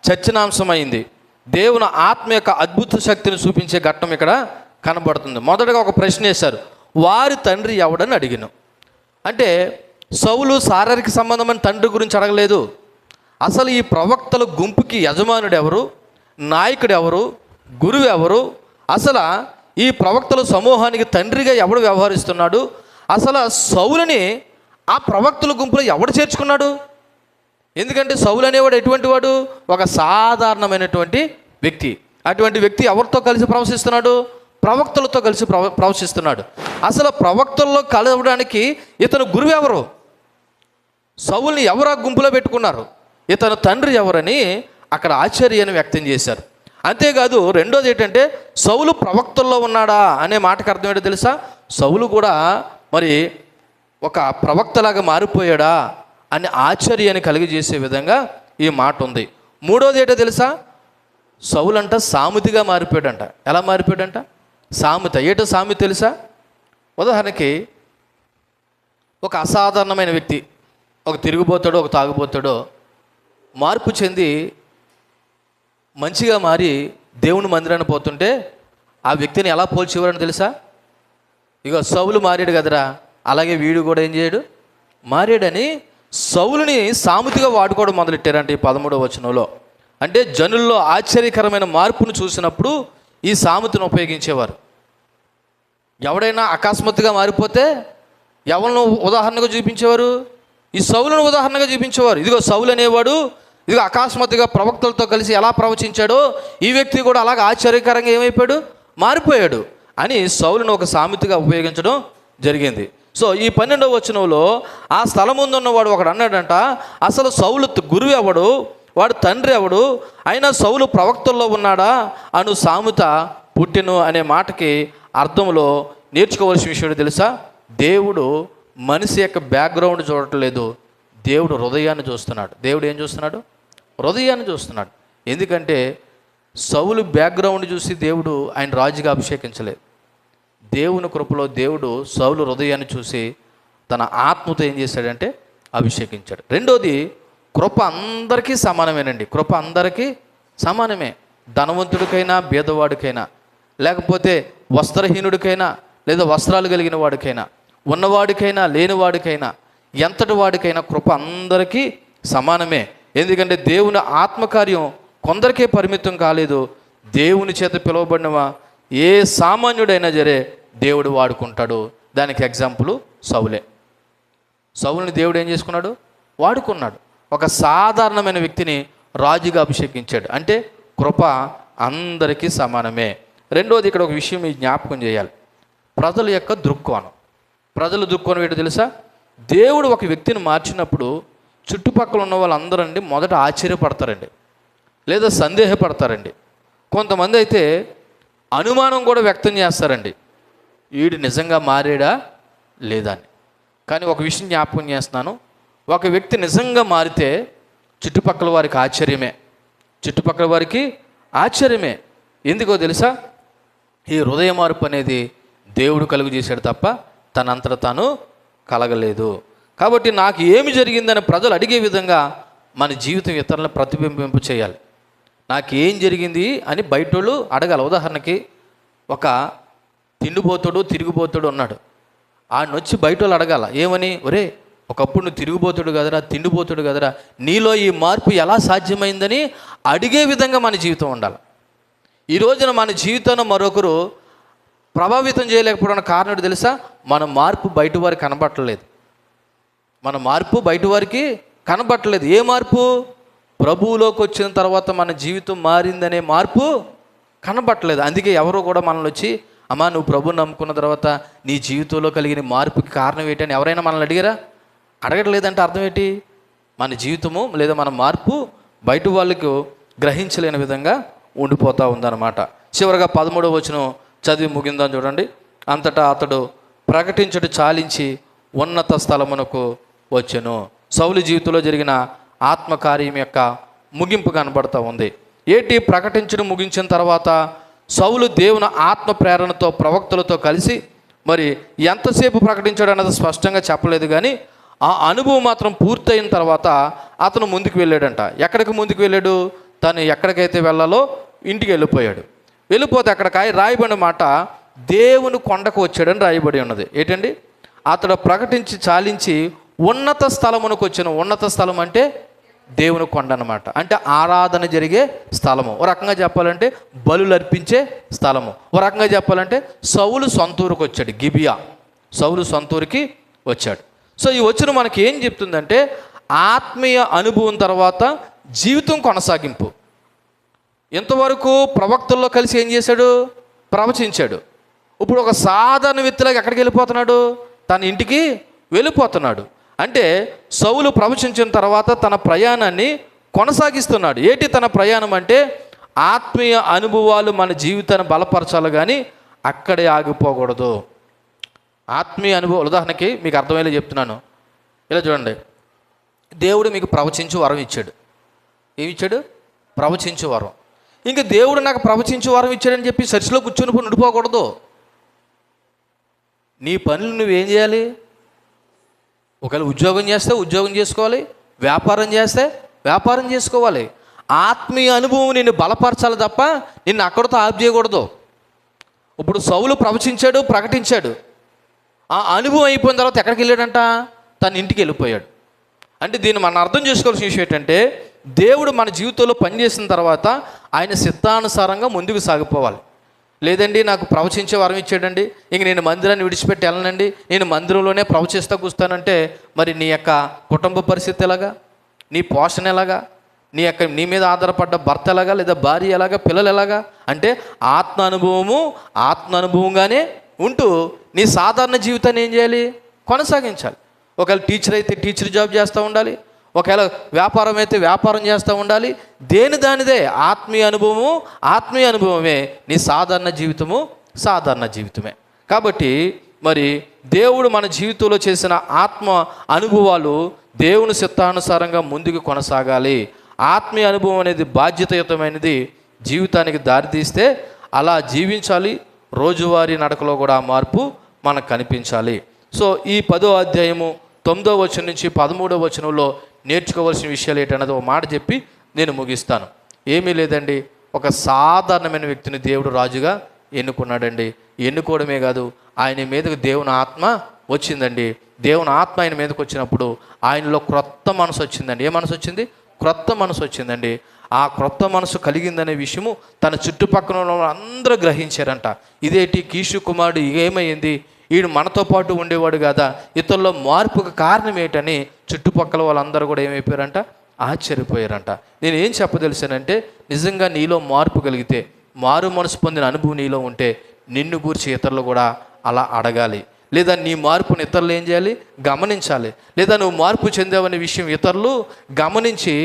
చర్చనాంశమైంది. దేవుని ఆత్మ యొక్క అద్భుత శక్తిని చూపించే ఘట్టం ఇక్కడ కనబడుతుంది. మొదటగా ఒక ప్రశ్న వేశారు, వారి తండ్రి ఎవడని అడిగాను. అంటే సౌలు శారీరక సంబంధమైన తండ్రి గురించి అడగలేదు. అసలు ఈ ప్రవక్తల గుంపుకి యజమానుడు ఎవరు, నాయకుడు ఎవరు, గురువు ఎవరు, అసలు ఈ ప్రవక్తల సమూహానికి తండ్రిగా ఎవడు వ్యవహరిస్తున్నాడు, అసలు సౌలుని ఆ ప్రవక్తల గుంపులో ఎవడు చేర్చుకున్నాడు? ఎందుకంటే సౌలు అనేవాడు ఎటువంటి వాడు? ఒక సాధారణమైనటువంటి వ్యక్తి. అటువంటి వ్యక్తి ఎవరితో కలిసి ప్రవశిస్తున్నాడు? ప్రవక్తలతో కలిసి ప్రవశిస్తున్నాడు. అసలు ప్రవక్తల్లో కలవడానికి ఇతను గురువు ఎవరు? సౌలుని ఎవరు ఆ గుంపులో పెట్టుకున్నారు? ఇతను తండ్రి ఎవరని అక్కడ ఆశ్చర్యాన్ని వ్యక్తం చేశారు. అంతేకాదు రెండోది ఏంటంటే, సౌలు ప్రవక్తల్లో ఉన్నాడా అనే మాటకు అర్థం ఏంటో తెలుసా? సౌలు కూడా మరి ఒక ప్రవక్తలాగా మారిపోయాడా అని ఆశ్చర్యాన్ని కలిగజేసే విధంగా ఈ మాట ఉంది. మూడోది ఏంటో తెలుసా? సౌలు అంట సామెతగా మారిపోయాడంట. ఎలా మారిపోయాడంట? సామెత. ఏటో సామెత తెలుసా? ఉదాహరణకి ఒక అసాధారణమైన వ్యక్తి, ఒక తిరుగుబోతాడో ఒక తాగుబోతాడో మార్పు చెంది మంచిగా మారి దేవుని మందిరాన్ని పోతుంటే ఆ వ్యక్తిని ఎలా పోల్చేవారని తెలుసా? ఇక సౌలు మారాడు కదరా, అలాగే వీడు కూడా ఏం చేయడు, మారాడని సౌలుని సామెతగా వాడుకోవడం మొదలెట్టారంటే ఈ 13వ వచనంలో. అంటే జనుల్లో ఆశ్చర్యకరమైన మార్పును చూసినప్పుడు ఈ సామెతను ఉపయోగించేవారు. ఎవడైనా అకస్మాత్తుగా మారిపోతే ఎవరిని ఉదాహరణగా చూపించేవారు? ఈ సౌలును ఉదాహరణగా చూపించేవారు. ఇదిగో సౌలు అనేవాడు ఇదిగో అకస్మాత్తుగా ప్రవక్తలతో కలిసి ఎలా ప్రవచించాడో ఈ వ్యక్తి కూడా అలాగ ఆశ్చర్యకరంగా ఏమైపోయాడు, మారిపోయాడు అని సౌలును ఒక సామెతగా ఉపయోగించడం జరిగింది. సో ఈ 12వ వచనంలో ఆ స్థలం ముందున్నవాడు ఒకడు అన్నాడంట, అసలు సౌలు గురువు ఎవడు, వాడు తండ్రి ఎవడు, అయినా సౌలు ప్రవక్తల్లో ఉన్నాడా అను సామెత పుట్టెను అనే మాటకి అర్థంలో నేర్చుకోవాల్సిన విషయం తెలుసా? దేవుడు మనిషి యొక్క బ్యాక్గ్రౌండ్ చూడట్లేదు, దేవుడు హృదయాన్ని చూస్తున్నాడు. దేవుడు ఏం చూస్తున్నాడు? హృదయాన్ని చూస్తున్నాడు. ఎందుకంటే సౌలు బ్యాక్గ్రౌండ్ చూసి దేవుడు ఆయన రాజుగా అభిషేకించలేదు. దేవుని కృపలో దేవుడు సౌలు హృదయాన్ని చూసి తన ఆత్మతో ఏం చేశాడంటే అభిషేకించాడు. రెండోది, కృప అందరికీ సమానమేనండి. కృప అందరికీ సమానమే. ధనవంతుడికైనా బీదవాడికైనా, లేకపోతే వస్త్రహీనుడికైనా లేదా వస్త్రాలు కలిగిన వాడికైనా, ఉన్నవాడికైనా లేనివాడికైనా, ఎంతటి వాడికైనా కృప అందరికీ సమానమే. ఎందుకంటే దేవుని ఆత్మకార్యం కొందరికే పరిమితం కాలేదు. దేవుని చేత పిలువబడినవా ఏ సామాన్యుడైనా సరే దేవుడు వాడుకుంటాడు. దానికి ఎగ్జాంపుల్ సౌలే. సౌలుని దేవుడు ఏం చేసుకున్నాడు? వాడుకున్నాడు. ఒక సాధారణమైన వ్యక్తిని రాజుగా అభిషేకించాడు. అంటే కృప అందరికీ సమానమే. రెండోది, ఇక్కడ ఒక విషయం మీ జ్ఞాపకం చేయాలి. ప్రజల యొక్క దృక్కోణం. ప్రజల దృక్కోణం ఏంటో తెలుసా? దేవుడు ఒక వ్యక్తిని మార్చినప్పుడు చుట్టుపక్కల ఉన్న వాళ్ళందరూ మొదట ఆశ్చర్యపడతారండి, లేదా సందేహపడతారండి. కొంతమంది అయితే అనుమానం కూడా వ్యక్తం చేస్తారండి, వీడు నిజంగా మారాడా లేదా అని. కానీ ఒక విషయం జ్ఞాపకం చేస్తున్నాను, ఒక వ్యక్తి నిజంగా మారితే చుట్టుపక్కల వారికి ఆశ్చర్యమే. చుట్టుపక్కల వారికి ఆశ్చర్యమే. ఎందుకో తెలుసా? ఈ హృదయ మార్పు అనేది దేవుడు కలుగు చేశాడు తప్ప తనంతట తాను కలగలేదు. కాబట్టి నాకు ఏమి జరిగిందని ప్రజలు అడిగే విధంగా మన జీవితం ఇతరులను ప్రతిబింబింపు చేయాలి. నాకు ఏం జరిగింది అని బయటోళ్ళు అడగాలి. ఉదాహరణకి ఒక తిండిపోతాడు తిరిగిపోతాడు ఉన్నాడు. ఆడినొచ్చి బయట వాళ్ళు అడగాల ఏమని, ఒరే ఒకప్పుడు నువ్వు తిరిగిపోతాడు కదరా, తిండిపోతాడు కదరా, నీలో ఈ మార్పు ఎలా సాధ్యమైందని అడిగే విధంగా మన జీవితం ఉండాలి. ఈ రోజున మన జీవితాన్ని మరొకరు ప్రభావితం చేయలేకపోవడానికి కారణం తెలుసా? మన మార్పు బయట వారికి కనబట్టలేదు. మన మార్పు బయట వారికి కనబట్టలేదు. ఏ మార్పు? ప్రభువులోకి వచ్చిన తర్వాత మన జీవితం మారిందనే మార్పు కనబట్టలేదు. అందుకే ఎవరో కూడా మనల్ని వచ్చి, అమ్మా నువ్వు ప్రభువుని నమ్ముకున్న తర్వాత నీ జీవితంలో కలిగిన మార్పుకి కారణం ఏంటని ఎవరైనా మనల్ని అడిగారా? అడగట్లేదంటే అర్థం ఏంటి? మన జీవితము లేదా మన మార్పు బయట వాళ్ళకు గ్రహించలేని విధంగా ఉండిపోతూ ఉందన్నమాట. చివరిగా 13వ వచనం చదివి ముగిందాం చూడండి. అంతటా అతడు ప్రకటించుట చాలించి ఉన్నత స్థలమునకు వచ్చెను. సౌలు జీవితంలో జరిగిన ఆత్మకార్యం యొక్క ముగింపు కనబడుతూ ఉంది. ఏంటి? ప్రకటించడం ముగించిన తర్వాత సౌలు దేవుని ఆత్మ ప్రేరణతో ప్రవక్తలతో కలిసి, మరి ఎంతసేపు ప్రకటించాడు అన్నది స్పష్టంగా చెప్పలేదు, కానీ ఆ అనుభవం మాత్రం పూర్తయిన తర్వాత అతను ముందుకు వెళ్ళాడంట. ఎక్కడికి ముందుకు వెళ్ళాడు? తను ఎక్కడికైతే వెళ్ళాలో ఇంటికి వెళ్ళిపోయాడు. వెళ్ళిపోతే అక్కడ రాయబడిన మాట దేవుని కొండకు వచ్చాడని రాయబడి ఉన్నది. ఏంటండి? అతడు ప్రకటించి చాలించి ఉన్నత స్థలమునకు వచ్చాను. ఉన్నత స్థలం అంటే దేవుని కొండ అన్నమాట. అంటే ఆరాధన జరిగే స్థలము. ఓ రకంగా చెప్పాలంటే బలులు అర్పించే స్థలము. ఓ రకంగా చెప్పాలంటే సౌలు సొంతూరుకు వచ్చాడు. గిబియా సౌలు సొంతూరుకి వచ్చాడు. సో ఈ వచ్చిన మనకి ఏం చెప్తుందంటే ఆత్మీయ అనుభవం తర్వాత జీవితం కొనసాగింపు. ఇంతవరకు ప్రవక్తల్లో కలిసి ఏం చేశాడు? ప్రవచించాడు. ఇప్పుడు ఒక సాధారణ వ్యక్తిలాగా ఎక్కడికి వెళ్ళిపోతున్నాడు? తన ఇంటికి వెళ్ళిపోతున్నాడు. అంటే సౌలు ప్రవచించిన తర్వాత తన ప్రయాణాన్ని కొనసాగిస్తున్నాడు. ఏంటి తన ప్రయాణం అంటే? ఆత్మీయ అనుభవాలు మన జీవితాన్ని బలపరచాలి, కానీ అక్కడే ఆగిపోకూడదు. ఆత్మీయ అనుభవం ఉదాహరణకి మీకు అర్థమయ్యేలా చెప్తున్నాను. ఇలా చూడండి, దేవుడు మీకు ప్రవచించు వరం ఇచ్చాడు. ఏమి ఇచ్చాడు? ప్రవచించు వరం. ఇంకా దేవుడు నాకు ప్రవచించు వరం ఇచ్చాడని చెప్పి చర్చిలో కూర్చొని ఉండిపోకూడదు. నీ పనులు నువ్వేం చేయాలి? ఒకవేళ ఉద్యోగం చేస్తే ఉద్యోగం చేసుకోవాలి, వ్యాపారం చేస్తే వ్యాపారం చేసుకోవాలి. ఆత్మీయ అనుభవం నిన్ను బలపరచాలి తప్ప నిన్ను అక్కడితో ఆపు చేయకూడదు. ఇప్పుడు సౌలు ప్రవచించాడు, ప్రకటించాడు. ఆ అనుభవం అయిపోయిన తర్వాత ఎక్కడికి వెళ్ళాడంట? తన ఇంటికి వెళ్ళిపోయాడు. అంటే దీన్ని మనం అర్థం చేసుకోవాల్సిన విషయం ఏంటంటే దేవుడు మన జీవితంలో పనిచేసిన తర్వాత ఆయన సిద్ధానుసారంగా ముందుకు సాగిపోవాలి. లేదండి నాకు ప్రవచించే వరం ఇచ్చాడండి, ఇంక నేను మందిరాన్ని విడిచిపెట్టి వెళ్ళనండి, నేను మందిరంలోనే ప్రవచిస్తా కూస్తానంటే మరి నీ యొక్క కుటుంబ పరిస్థితి ఎలాగా? నీ పోషణ ఎలాగా? నీ మీద ఆధారపడ్డ భర్త ఎలాగా, లేదా భార్య ఎలాగా, పిల్లలు ఎలాగా? అంటే ఆత్మ అనుభవంగానే ఉంటూ నీ సాధారణ జీవితాన్ని ఏం చేయాలి? కొనసాగించాలి. ఒకవేళ టీచర్ అయితే టీచర్ జాబ్ చేస్తూ ఉండాలి, ఒకవేళ వ్యాపారం అయితే వ్యాపారం చేస్తూ ఉండాలి. దేని దానిదే ఆత్మీయ అనుభవమే నీ సాధారణ జీవితమే. కాబట్టి మరి దేవుడు మన జీవితంలో చేసిన ఆత్మ అనుభవాలు దేవుని చిత్తానుసారంగా ముందుకు కొనసాగాలి. ఆత్మీయ అనుభవం అనేది బాధ్యతాయుతమైనది, జీవితానికి దారితీస్తే అలా జీవించాలి. రోజువారీ నడకలో కూడా మార్పు మనకు కనిపించాలి. సో ఈ 10వ అధ్యాయము 9వ వచనం నుంచి 13వ వచనంలో నేర్చుకోవాల్సిన విషయాలు ఏంటన్నది ఒక మాట చెప్పి నేను ముగిస్తాను. ఏమీ లేదండి, ఒక సాధారణమైన వ్యక్తిని దేవుడు రాజుగా ఎన్నుకున్నాడండి. ఎన్నుకోవడమే కాదు, ఆయన మీదకు దేవుని ఆత్మ వచ్చిందండి. దేవుని ఆత్మ ఆయన మీదకి వచ్చినప్పుడు ఆయనలో క్రొత్త మనసు వచ్చిందండి. ఏ మనసు వచ్చింది? క్రొత్త మనసు వచ్చిందండి. ఆ క్రొత్త మనసు కలిగిందనే విషయము తన చుట్టుపక్కల అందరూ గ్రహించారంట. ఇదేంటి కీషు కుమారుడు ఏమైంది? వీడు మనతో పాటు ఉండేవాడు కదా, ఇతరుల్లో మార్పుకు కారణం ఏంటని చుట్టుపక్కల వాళ్ళందరూ కూడా ఏమైపోయారంట? ఆశ్చర్యపోయారంట. నేను ఏం చెప్పదలిసానంటే నిజంగా నీలో మార్పు కలిగితే, మారు మనసు పొందిన అనుభవం నీలో ఉంటే నిన్ను గూర్చి ఇతరులు కూడా అలా అడగాలి. లేదా నీ మార్పుని ఇతరులు ఏం చేయాలి? గమనించాలి. లేదా నువ్వు మార్పు చెందావనే విషయం ఇతరులు గమనించి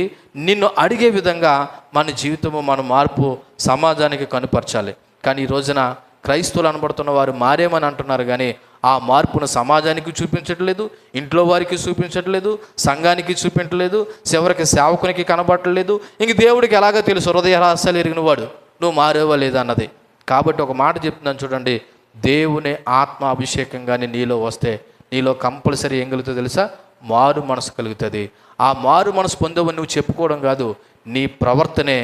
నిన్ను అడిగే విధంగా మన జీవితము, మన మార్పు సమాజానికి కనుపరచాలి. కానీ ఈ రోజున క్రైస్తవులు అనబడుతున్న వారు మారేమని అంటున్నారు, కానీ ఆ మార్పును సమాజానికి చూపించట్లేదు, ఇంట్లో వారికి చూపించట్లేదు, సంఘానికి చూపించట్లేదు, చివరికి సేవకునికి కనబడట్లేదు. ఇంక దేవుడికి ఎలాగో తెలుసు హృదయ రహస్యాలు ఎరిగిన వాడు నువ్వు మారేవా లేదా అన్నది. కాబట్టి ఒక మాట చెప్తున్నాను చూడండి, దేవుని ఆత్మ అభిషేకం కానీ నీలో వస్తే నీలో కంపల్సరీ ఏం కలుగుతుంది తెలుసా? మారు మనసు కలుగుతుంది. ఆ మారు మనసు పొందవని నువ్వు చెప్పుకోవడం కాదు, నీ ప్రవర్తనే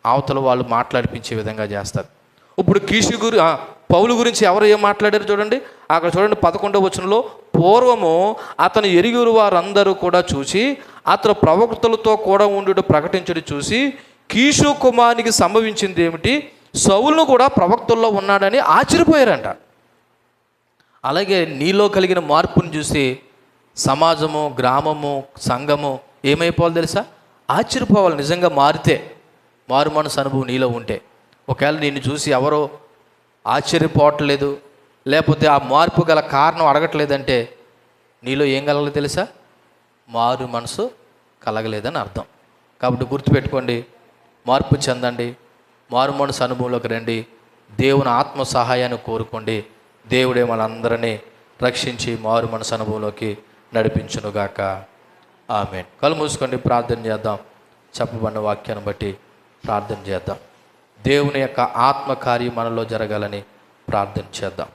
అవతల వాళ్ళు మాట్లాడిపించే విధంగా చేస్తారు. ఇప్పుడు పౌలు గురించి ఎవరు ఏం మాట్లాడారు చూడండి. అక్కడ చూడండి 11వ వచనంలో, పూర్వము అతను ఎరుగురు వారందరూ కూడా చూసి అతను ప్రవక్తలతో కూడా ఉండు ప్రకటించడు చూసి కీషు కుమారునికి సంభవించింది ఏమిటి, సౌలును కూడా ప్రవక్తల్లో ఉన్నాడని ఆశ్చర్యపోయారంట. అలాగే నీలో కలిగిన మార్పును చూసి సమాజము, గ్రామము, సంఘము ఏమైపోవాలి తెలుసా? ఆశ్చర్యపోవాలి. నిజంగా మారితే, మారు మనసు అనుభవం నీలో ఉంటే. ఒకవేళ నిన్ను చూసి ఎవరో ఆశ్చర్యపోవట్లేదు, లేకపోతే ఆ మార్పు గల కారణం అడగట్లేదంటే నీలో ఏం కలగలేదు తెలుసా? మారు మనసు కలగలేదని అర్థం. కాబట్టి గుర్తుపెట్టుకోండి, మార్పు చెందండి, మారు మనసు అనుభవంలోకి రండి, దేవుని ఆత్మ సహాయాన్ని కోరుకోండి. దేవుడే మనందరినీ రక్షించి మారు మనసు అనుభవంలోకి నడిపించునుగాక. ఆమేన్. కళ్ళు మూసుకోండి, ప్రార్థన చేద్దాం. చెప్పబడిన వాక్యాన్ని బట్టి ప్రార్థన చేద్దాం. దేవుని యొక్క ఆత్మకార్యం మనలో జరగాలని ప్రార్థన చేద్దాం.